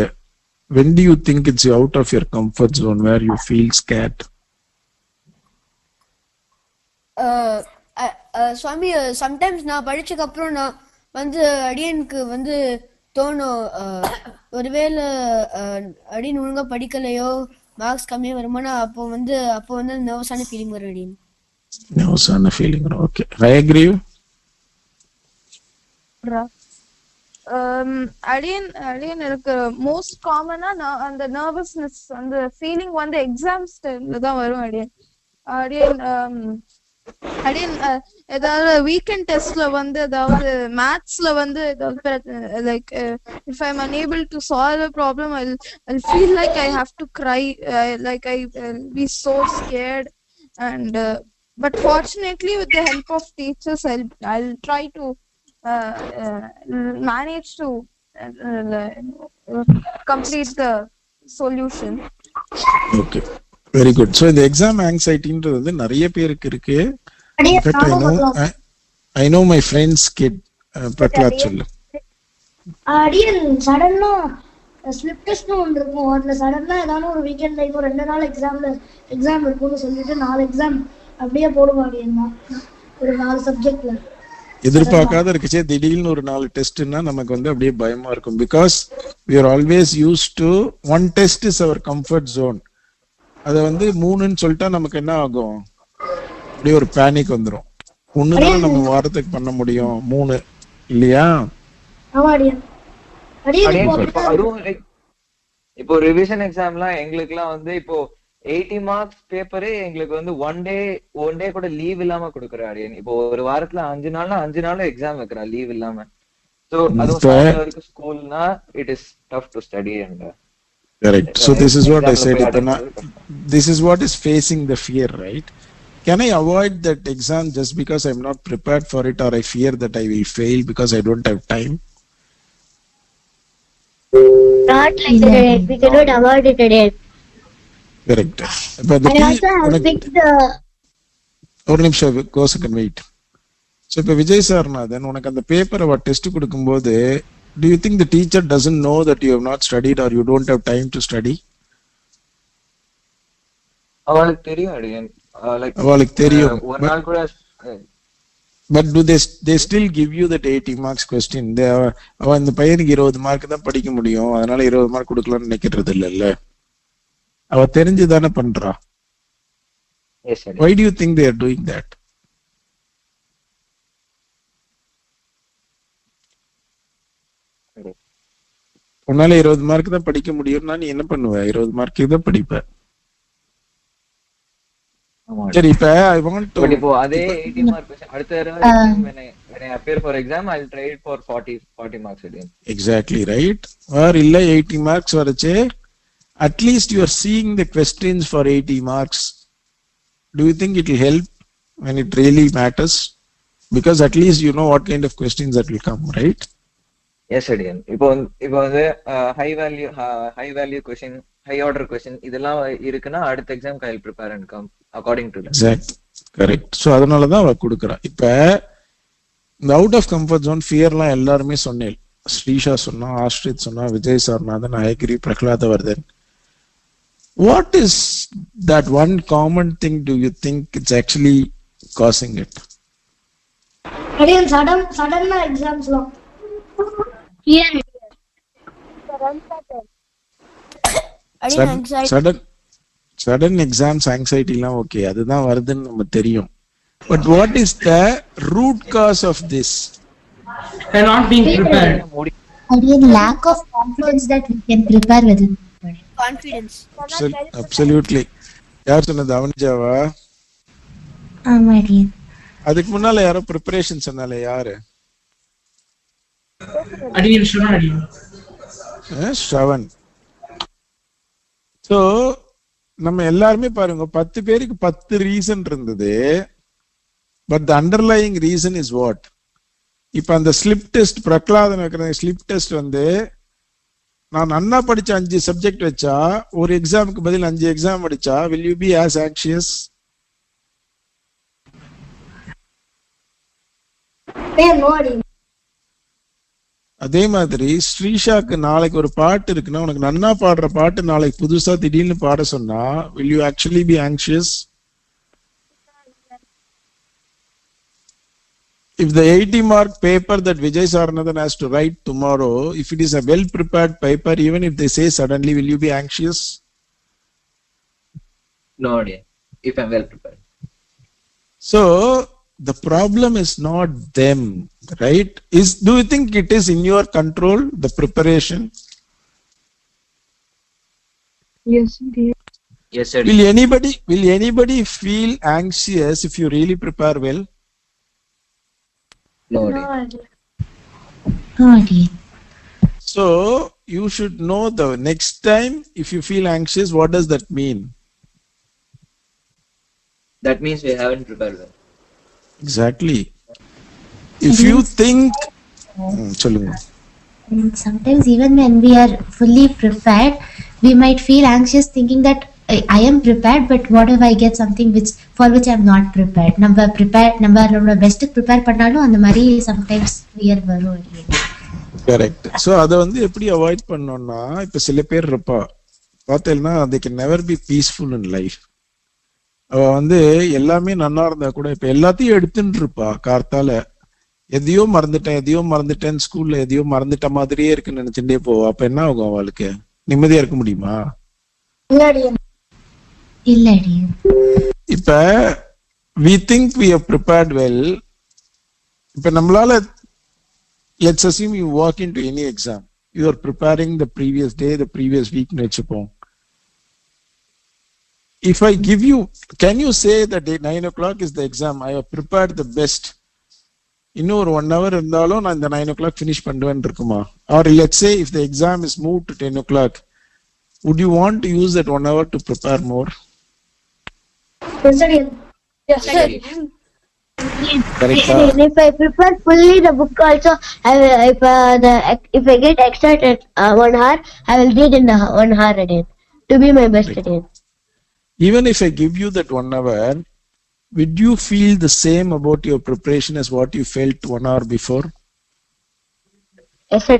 A: when do you think it's out of your comfort zone where you feel scared?
G: Swami sometimes நான் படிச்சதுக்கு அப்புறம் நான் வந்து அடியனுக்கு வந்து தோணும் ஒருவேளை அடியன் ஒழுங்கா படிக்கலையோ மார்க்ஸ் கம்மியா வருமானா அப்போ வந்து நர்வஸான ஃபீலிங் வரும் அடியன்.
A: Nervous feeling. Okay. I agree.
C: அடியன் எனக்கு மோஸ்ட் காமனா அந்த நர்வஸ்னஸ் அந்த ஃபீலிங் வந்து எக்ஸாம்ஸ் டைம்ல தான் வரும் அடியன் ஏதாவது வீக்கெண்ட் டெஸ்ட்ல வந்து ஏதாவது மேத்ஸ்ல வந்து like if I'm unable to solve a problem I'll feel like I have to cry, like I'll be so scared and but fortunately with the help of teachers I'll try to manage to complete the solution.
A: Okay. Very good. So the exam anxiety ன்றது நிறைய பேருக்கு இருக்கு. In fact, I know my friend's kid. Pralhad சொல்லு.
E: அடியன் சடனா slip டெஸ்ட்னு ஒன்று இருக்கும். அதில் சடனாக ஏதாவது ஒரு வீக்கெண்டில் இன்னும் 2 நாள் எக்ஸாம் இருக்கும்னு சொல்லிட்டு 4 எக்ஸாம் அப்படியே போடுவோம் அடியன் தான் ஒரு 4 சப்ஜெக்ட்ல.
A: எதிர்பார்க்காத இருக்குச்சே திடீர்னு ஒரு 4 டெஸ்ட்னா நமக்கு வந்து அப்படியே பயமா இருக்கும். Because we are always used to one test is our comfort zone. அத வந்து 3ன்னு சொல்லிட்டா நமக்கு என்ன ஆகும், அப்படியே ஒரு பேனிக் வந்துரும். 1 தான் நம்ம வாரத்துக்கு பண்ண முடியும், 3 இல்லையா?
F: இப்போ ரிவிஷன் எக்ஸாம்லாம் எங்களுக்குலாம் வந்து இப்போ 80 மார்க்ஸ் பேப்பரே எங்களுக்கு வந்து ஒன் டே கூட லீவ் இல்லாம கொடுக்குறாரு. இப்போ ஒரு வாரத்துல 5 நாள் எக்ஸாம் வைக்கிறா லீவ் இல்லாம. சோ அதுவும் ஸ்கூல்னா it is tough to study and
A: correct. So this is what I said. This is what is facing the fear, right? Can I avoid that exam just because I'm not prepared for it, or I fear that I will fail because I don't have time?
B: Not like that. We cannot avoid it today.
A: Correct. But the ஒரு நிமிஷம் go second wait. So இப்ப விஜய் சார்நாதன் உனக்கு அந்த பேப்பரை test கொடுக்கும்போது do you think the teacher doesn't know that you have not studied or you don't have time to study?
F: அவளுக்கு தெரியும் அடியன்.
A: அவளுக்கு தெரியும்.
F: ஒரு நாள் கூட
A: but do they still give you that 80 marks question? அவன் இந்த பையனுக்கு 20 மார்க் தான் படிக்க முடியும், அதனால 20 மார்க் கொடுக்கலாம்னு நினைக்கிறது இல்ல. அவ தெரிஞ்சுதானே பண்றா. Why do you think they are doing that? உன்னால 20 மார்க் தான் படிக்க முடியும்னா நீ என்ன பண்ணுவ? 20 மார்க்கு தான் படிப்ப. சரி, இப்ப I want to
F: இப்போ அதே 80 மார்க் क्वेश्चन அடுத்த தடவை when I appear for exam I'll try it for 40 marks again.
A: Exactly right. or இல்ல 80 marks வரச்சே at least you are seeing the questions for 80 marks. Do you think it will help when it really matters? Because at least you know what kind of questions that will come, right?
F: Yes again. இப்போ வந்து high value question, high order question இதெல்லாம் இருக்குன்னா அடுத்த exam I'll prepare and come according to that.
A: Exact. Correct. So அதனால தான் அவ கொடுக்கறா. இப்ப இந்த அவுட் ஆஃப் கம்ஃபர்ட் ஜோன் ஃபியர்லாம் எல்லாருமே சொன்னேன். ஸ்ரீஷா சொன்னா, ஆஸ்ட்ரித் சொன்னா, Vijay சார்நாதன், ஐகிரி, பிரகலாதவர்தன். What is that one common thing do you think it's actually causing it?
E: Again, sudden exams long.
B: Yeah.
A: Sudden exams anxiety எல்லாம் ஓகே, அதுதான் வருதுன்னு நம்ம தெரியும். But what is the root cause of this?
H: Not being prepared.
E: Again, lack of confidence that we can prepare with it.
G: Confidence.
A: Absolutely. யார் சொன்னது? அவனிஜாவா?
E: ஆமா அடியன்.
A: அதுக்கு முன்னால யாரோ ப்ரிப்பரேஷன் சொன்னாலே யாரு?
H: அடியன் சொன்னா அடியன்.
A: ஸ்ரவன். சோ நம்ம எல்லாருமே பாருங்க 10 பேருக்கு 10 ரீசன் இருந்தது. But the underlying reason is what? இப்ப அந்த ஸ்லிப் டெஸ்ட் பிரகலாதன் வைக்கிற ஸ்லிப் டெஸ்ட் வந்து நான் நன்னா படிச்ச 5 சப்ஜெக்ட் வச்சா ஒரு எக்ஸாமுக்கு பதில் 5 எக்ஸாம் படிச்சா will you be as anxious?
E: No,
A: அதே மாதிரி ஸ்ரீஷாக்கு நாளைக்கு ஒரு பாட்டு இருக்குன்னா உனக்கு நன்னா பாடுற பாட்டு நாளைக்கு புதுசா திடீர்னு பாட சொன்னா will you actually be anxious? If the 80-mark paper that Vijay Saranathan has to write tomorrow, if it is a well-prepared paper, even if they say suddenly, will you be anxious?
F: No idea. If I'm well prepared.
A: So the problem is not them, right? Do you think it is in your control, the preparation?
C: Yes, indeed.
F: Yes, sir.
A: Will anybody feel anxious if you really prepare well?
F: No idea.
I: No idea.
A: So you should know the next time if you feel anxious, what does that mean?
F: That means we haven't prepared well.
A: Exactly. If you think,
I: And sometimes even when we are fully prepared, we might feel anxious thinking that I am prepared, but what if I get something for which I am not prepared? நம்ம best prepare பண்ணாலும் அந்த மாதிரி sometimes fear வரும்.
A: Correct. So அதை எப்படி avoid பண்ணோம்னா, இப்ப சில பேர் இருப்பா பார்த்தேன்னா they can never be peaceful in life. அவ எல்லாமே நன்னா இருந்தா கூட இப்ப எல்லாத்தையும் எடுத்துட்டு இருப்பா. கார்த்தால எதையோ மறந்துட்டேன் ஸ்கூல்ல எதையோ மறந்துட்ட மாதிரியே இருக்குன்னு நினைச்சுட்டே போவா. அப்ப என்ன ஆகும்? அவளுக்கு நிம்மதியா இருக்க முடியுமா?
I: இல்லடி.
A: இப்ப we think we have prepared well. இப்ப நம்மளால, let's assume you walk into any exam, you are preparing the previous day, the previous week னு வச்சுப்போம். If I give you, can you say that 9 o'clock is the exam, I have prepared the best, இன்னும் ஒரு 1 hour இருந்தாலும் நான் இந்த 9 o'clock finish பண்ணுவேன்னு இருக்குமா? Or let's say if the exam is moved to 10 o'clock, would you want to use that 1 hour to prepare more?
C: Yes, sir.
A: Correct.
B: And if I prepare fully the book also, if I get extra 1 hour, I will read in the 1 hour again to be my best again.
A: Even if I give you that 1 hour, would you feel the same about your preparation as what you felt 1 hour before?
B: Yes, sir.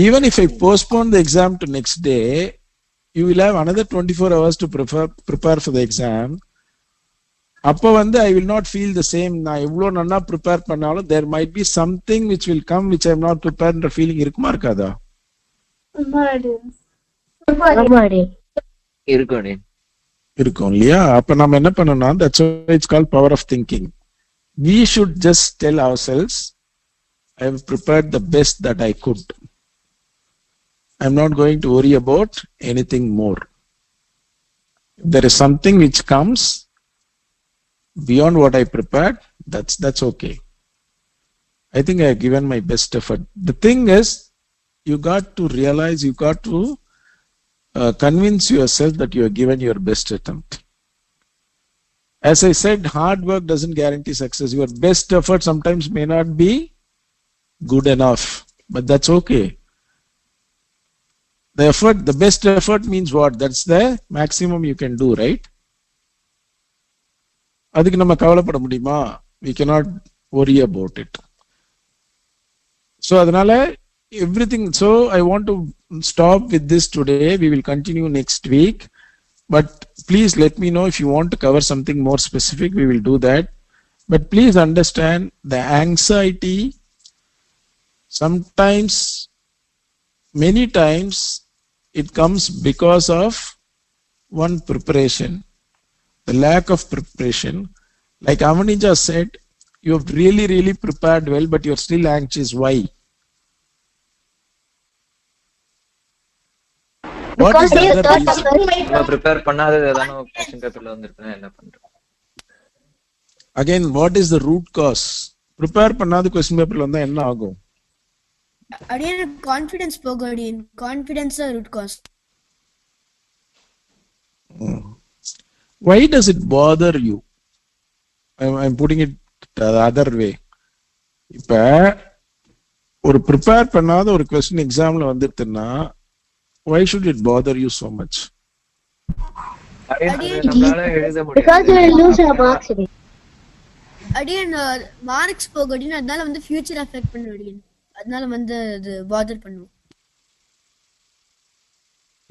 A: Even if I postpone the exam to next day, you will have another 24 hours to prepare for the exam. அப்போ I will not feel the same. நான் எவ்வளோ நன்னா prepare பண்ணாலும் there might be something which will come which I am not prepared என்ற feeling இருக்குமா இருக்காதா? இருக்கும் இல்லையா? அப்ப நம்ம என்ன பண்ணணும்னா, that's why it's called power of thinking. We should just tell ourselves, I have prepared the best that I could. I'm not going to worry about anything more. If there is something which comes beyond what I prepared, that's okay. I think I have given my best effort. The thing is, you got to realize, you got to convince yourself that you have given your best attempt. As I said, hard work doesn't guarantee success. Your best effort sometimes may not be good enough, but that's okay. The best effort means what? That's the maximum you can do, right? அதுக்கு நம்ம கவலைப்பட முடியுமா? We cannot worry about it. So அதனால everything. So I want to stop with this today. We will continue next week. But please let me know if you want to cover something more specific. We will do that. But please understand the anxiety. Sometimes, many times, it comes because of one preparation. The lack of preparation. Like Avanija said, you have really prepared well, but you're still anxious. Why? What is the other reason?
F: Prepare பண்ணாதது ஏதானோ question பேப்பர்ல வந்திருக்குனா என்ன பண்றது?
A: Again, what is the root cause? Prepare பண்ணாத question பேப்பர்ல வந்தா என்ன ஆகும்?
G: அடியன் கான்ஃபிடன்ஸ் போகும். அடியன் confidence root cause.
A: Why does it bother you? I'm putting it the other way. இப்ப ஒரு ப்ரிப்பேர் பண்ணாத ஒரு क्वेश्चन எக்ஸாம்ல வந்துட்டுனா, why should it bother you so much?
B: Because you will lose your marks.
G: அடியன் மார்க்ஸ் போக அடியன் அதனால வந்து ஃபியூச்சர் அஃபெக்ட் பண்ணும் அடியன். அதனால வந்து அது பாதர் பண்ணும்.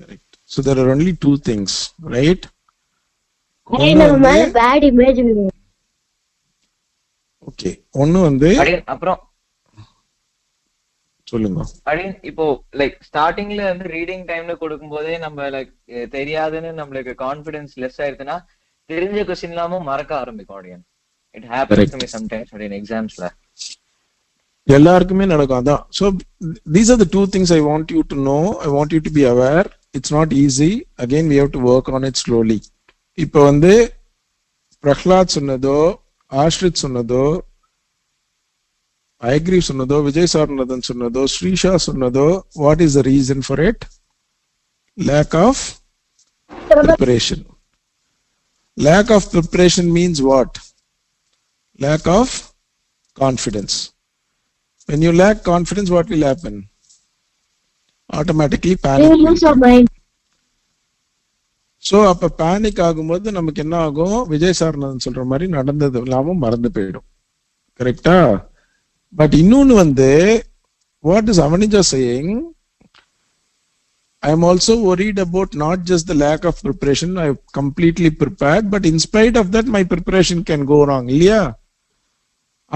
A: Correct. So there are only two things, right?
B: நம்ம மேல பேட் இமேஜ்.
A: ஓகே, ஒன்னு வந்து
F: அப்புறம்
A: சொல்லுங்க.
F: இப்போ லைக் ஸ்டார்டிங்ல வந்து ரீடிங் டைம்ல கொடுக்கும் போதே நம்ம லைக் தெரியாதுன்னு நம்மளுக்கு கான்பிடன்ஸ் லெஸ் ஆயிருக்குன்னா தெரிஞ்ச கொஸ்டின் இல்லாம மறக்க ஆரம்பிக்கும் ஆடியன். It happens to me sometimes in எக்ஸாம்ஸ்ல.
A: எல்லாருக்குமே நடக்கும் அதான். So these are the two things I want you to know. I want you to be aware. It's not easy. Again, we have to work on it slowly. இப்போ வந்து பிரஹ்லாத் சொன்னதோ, ஆஷ்ரித் சொன்னதோ, ஐக்ரி சொன்னதோ, விஜய் சாரநாதன் சொன்னதோ, ஸ்ரீஷா சொன்னதோ, what is the reason for it? Lack of preparation. Lack of preparation means what? Lack of confidence. When you lack confidence, what will happen? Automatically panic. So அப்ப panic ஆகும்போது நமக்கு என்ன ஆகும்? விஜய் சாரநாதன் சொல்ற மாதிரி நடந்தது இல்லாம மறந்து போயிடும். கரெக்டா? பட் இன்னொன்னு வந்து what is Avanija saying? I am also worried about not just the lack of preparation. I have completely prepared, but in spite of that my preparation can go wrong. இல்லையா?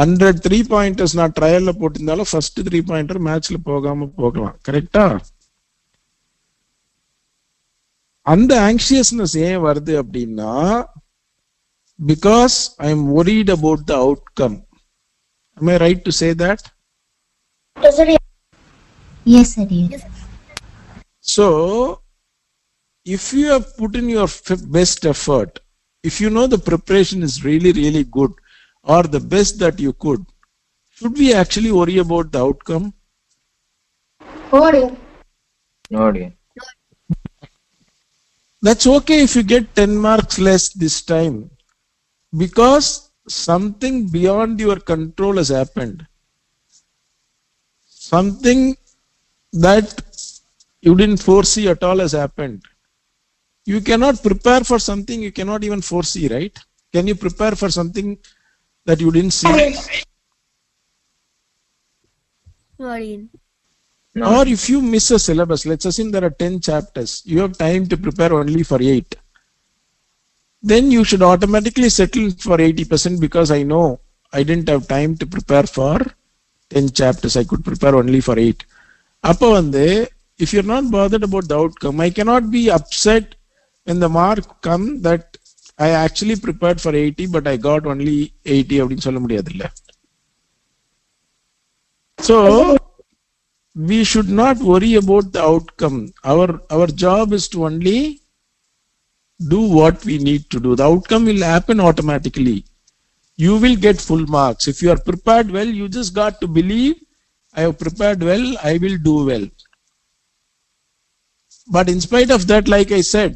A: 100 3-pointers நான் ட்ரையல்ல போட்டிருந்தாலும் first 3-pointer மேட்ச்ல போகாம போகலாம். கரெக்டா? அந்த anxiousness ஏன் வருது அப்படின்னா because I am worried about the outcome. Am I right to say that?
I: Yes, sir. Yes.
A: So if you have put in your best effort, if you know the preparation is really really good or the best that you could, should we actually worry about the outcome?
F: No.
A: That's okay if you get 10 marks less this time because something beyond your control has happened. Something that you didn't foresee at all has happened. You cannot prepare for something you cannot even foresee, right? Can you prepare for something that you didn't see?
F: No.
A: Or if you miss a syllabus, let's assume there are 10 chapters, you have time to prepare only for 8. Then you should automatically settle for 80% because I know I didn't have time to prepare for 10 chapters. I could prepare only for 8. Appa vande, if you're not bothered about the outcome, I cannot be upset when the mark come that I actually prepared for 80 but I got only 80 அப்படினு சொல்ல முடியாதுல்ல. So we should not worry about the outcome. Our job is to only do what we need to do. The outcome will happen automatically. You will get full marks. If you are prepared well, you just got to believe, I have prepared well, I will do well. But in spite of that, like I said,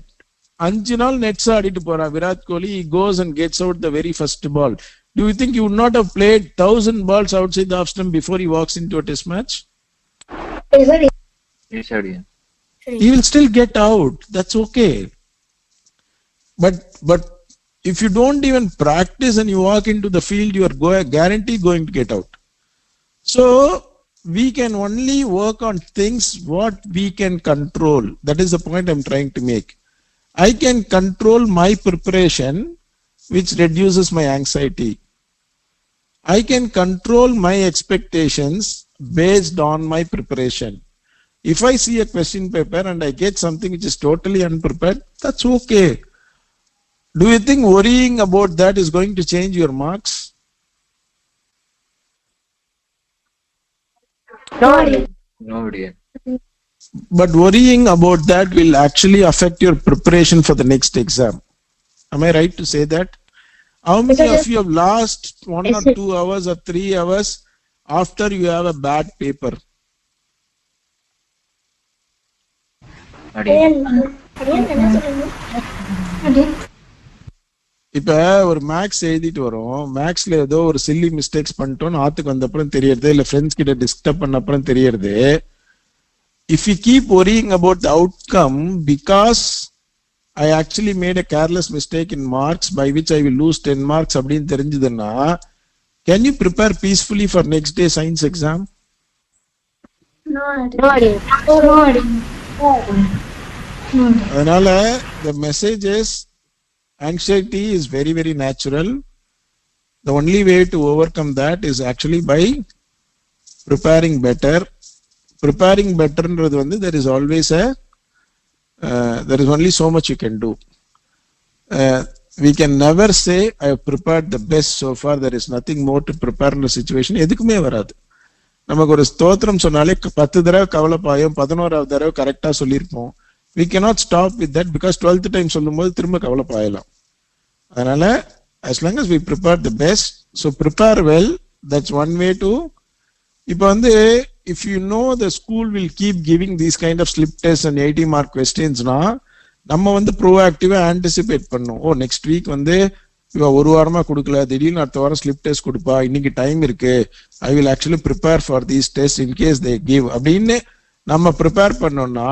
A: 5 நாள் nets ஆடிட்டு போறான் Virat Kohli. He goes and gets out the very first ball. Do you think you would not have played 1000 balls outside the off stump before he walks into a test match?
F: Yes, sir.
A: He will still get out. That's okay. But if you don't even practice and you walk into the field, you are guaranteed going to get out. So we can only work on things what we can control. That is the point I'm trying to make. I can control my preparation, which reduces my anxiety. I can control my expectations based on my preparation. If I see a question paper and I get something which is totally unprepared, that's okay. Do you think worrying about that is going to change your marks?
F: No, dear.
A: But worrying about that will actually affect your preparation for the next exam. Am I right to say that? How many of you have lost 1 or 2 hours or 3 hours after you have a bad paper? இப்ப ஒரு maths எழுதிட்டு வரோம், மேக்ஸ்ல ஏதோ ஒரு chilli mistakes பண்ணிட்டோம், ஆத்துக்கு வந்த அப்புறம் தெரியறது, இல்ல ஃப்ரெண்ட்ஸ் கிட்ட டிஸ்டர்ப் பண்ண அப்புறம் தெரியறது. If you keep worrying about the outcome because I actually made a careless mistake in marks by which I will lose 10 marks அப்படின்னு தெரிஞ்சதுன்னா Can you prepare peacefully for next day science exam?
B: No, Adiyan.
E: No, Adiyan.
A: அதனால the message is anxiety is very very natural. The only way to overcome that is actually by preparing better. Preparing better ன்றது வந்து there is always a there is only so much you can do. We can never say I have prepared the best so far, there is nothing more to prepare in a situation. எதுக்குமே வராது. நமக்கு ஒரு ஸ்தோத்திரம் சொன்னாலே 10 தடவை கவலைப்பாயும் 11வது தடவை கரெக்டா சொல்லியிருப்போம். We cannot stop with that because 12th time சொல்லும்போது திரும்ப கவலைப்பாயலாம். அதனால as long as we prepare the best, so prepare well, that's one way to. இப்போ வந்து if you know the school will keep giving these kind of slip tests and 80 mark questions na, நம்ம வந்து ப்ரோஆக்டிவா anticipate பண்ணோம். ஓ next week வந்து இவ ஒரு வாரமா கொடுக்கல, திடீர்னு அடுத்த வாரம் ஸ்லிப் டெஸ்ட் கொடுப்பா, இன்னைக்கு டைம் இருக்கு, I will actually prepare for these test in case they give அப்படின்னு நம்ம ப்ரிப்பேர் பண்ணோம்னா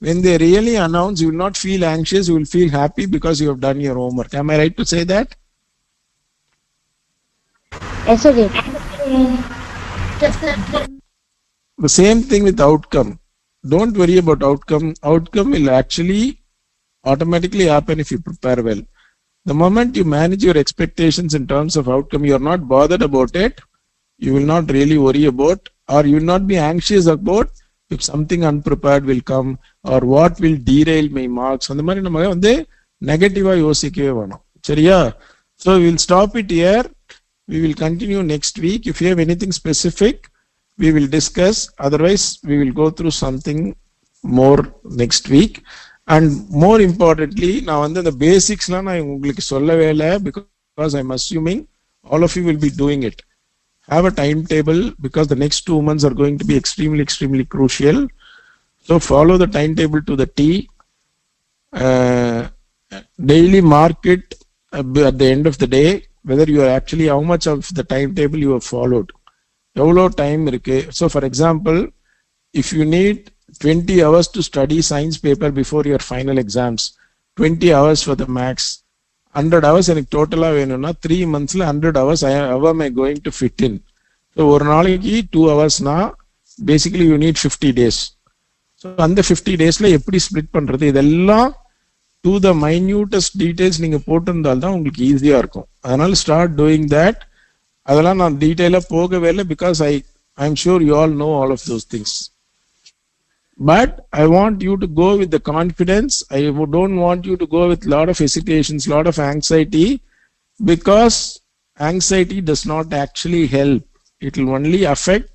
A: when they really announce, you will not feel anxious, you will feel happy because you have done your homework. Am I right to say that?
B: Yes, Adiyan.
A: The same thing with outcome. Don't worry about outcome. Outcome will actually automatically happen if you prepare well. The moment you manage your expectations in terms of outcome, you are not bothered about it. You will not really worry about, or you will not be anxious about if something unprepared will come or what will derail my marks. அந்த மாதிரி நம்ம வந்து நெகட்டிவா யோசிக்கவே வேணும். சரியா? So we will stop it here. We will continue next week. If you have anything specific, we will discuss. Otherwise, we will go through something more next week. And more importantly, now under the basics la na ungalku sollave illa because I'm assuming all of you will be doing it. Have a timetable because the next 2 months are going to be extremely crucial. So follow the timetable to the T. Daily mark it at the end of the day whether you are actually how much of the timetable you have followed. Evlo time irukke. So for example, if you need 20 hours to study science paper before your final exams, 20 hours for the maths, 100 hours எனக்கு டோட்டலா வேணும்னா 3 monthsல 100 hours how am I going to fit in? So ஒரு நாளைக்கு 2 hours னா basically you need 50 days. So அந்த 50 daysல எப்படி split பண்றது, இதெல்லாம் to the minutest details நீங்க போட்டிருந்தால் தான் உங்களுக்கு ஈஸியா இருக்கும். அதனால start doing that. அதெல்லாம் நான் டீடைலா போகவே இல்லை because I'm sure you all know all of those things. But I want you to go with the confidence. I don't want you to go with lot of hesitations, lot of anxiety, because anxiety does not actually help. It will only affect.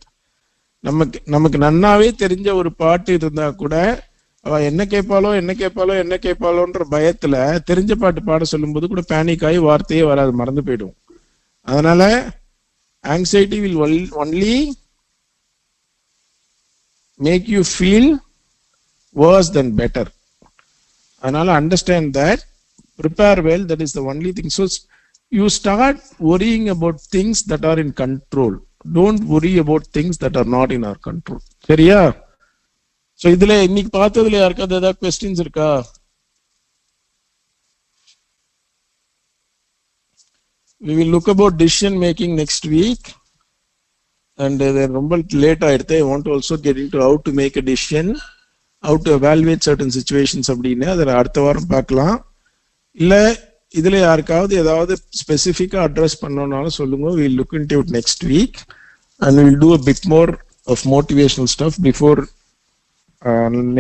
A: நமக்கு நன்னாவே தெரிஞ்ச ஒரு பாட்டு இருந்தா கூட அவ என்ன கேட்பாலோன்ற பயத்துல தெரிஞ்ச பாட்டு பாட சொல்லும் போது கூட பேனிக் ஆகி வார்த்தையே வராது, மறந்து போயிடும். அதனால anxiety will only make you feel worse than better. Anala understand that, prepare well, that is the only thing. So you start worrying about things that are in control. Don't worry about things that are not in our control. சரியா? So இதுல இன்னைக்கு பார்த்ததுல யாருக்காவது ஏதாவது questions இருக்கா? We will look about decision making next week. And then ரொம்ப late ஆயிடுது. I want to also get into how to make a decision, how to evaluate certain situations அப்படின்னு அதில் அடுத்த வாரம் பார்க்கலாம். இல்லை இதுல யாருக்காவது ஏதாவது ஸ்பெசிஃபிக்காக அட்ரஸ் பண்ணோம்னாலும் சொல்லுங்க. we'll look into it next week and we'll do a bit more of motivational stuff before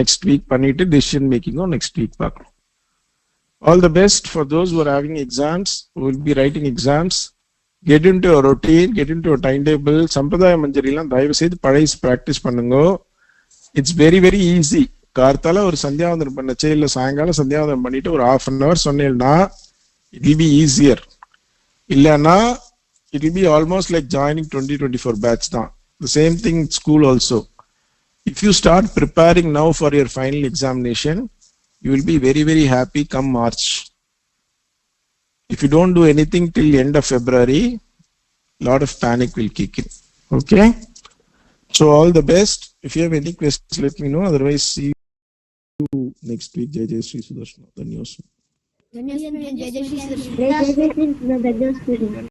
A: next week பண்ணிட்டு decision making next week பார்க்கலாம். All the best for those who are having exams, who will be writing exams. Get into a routine, get into a timetable. Sampradaya Manjari la தயவு செய்து பழைய practice பண்ணுங்க. It's very very easy. கார்த்தால ஒரு சந்தியாவந்தனம் பண்ணச்சே இல்ல சாயங்காலம் சந்தியாவந்தனம் பண்ணிட்டு ஒரு half an hour சொன்னேன்னா it will be easier. இல்லனா it will be almost like joining 2024 batch தான். The same thing in school also. If you start preparing now for your final examination, you will be very very happy come March. If you don't do anything till end of February, lot of panic will kick in. Okay? So all the best. If you have any questions, let me know. Otherwise, see you next week. Jai Jai Sri Sudarshana. Dhanyos.
G: Jai Jai Sri Sudarshana.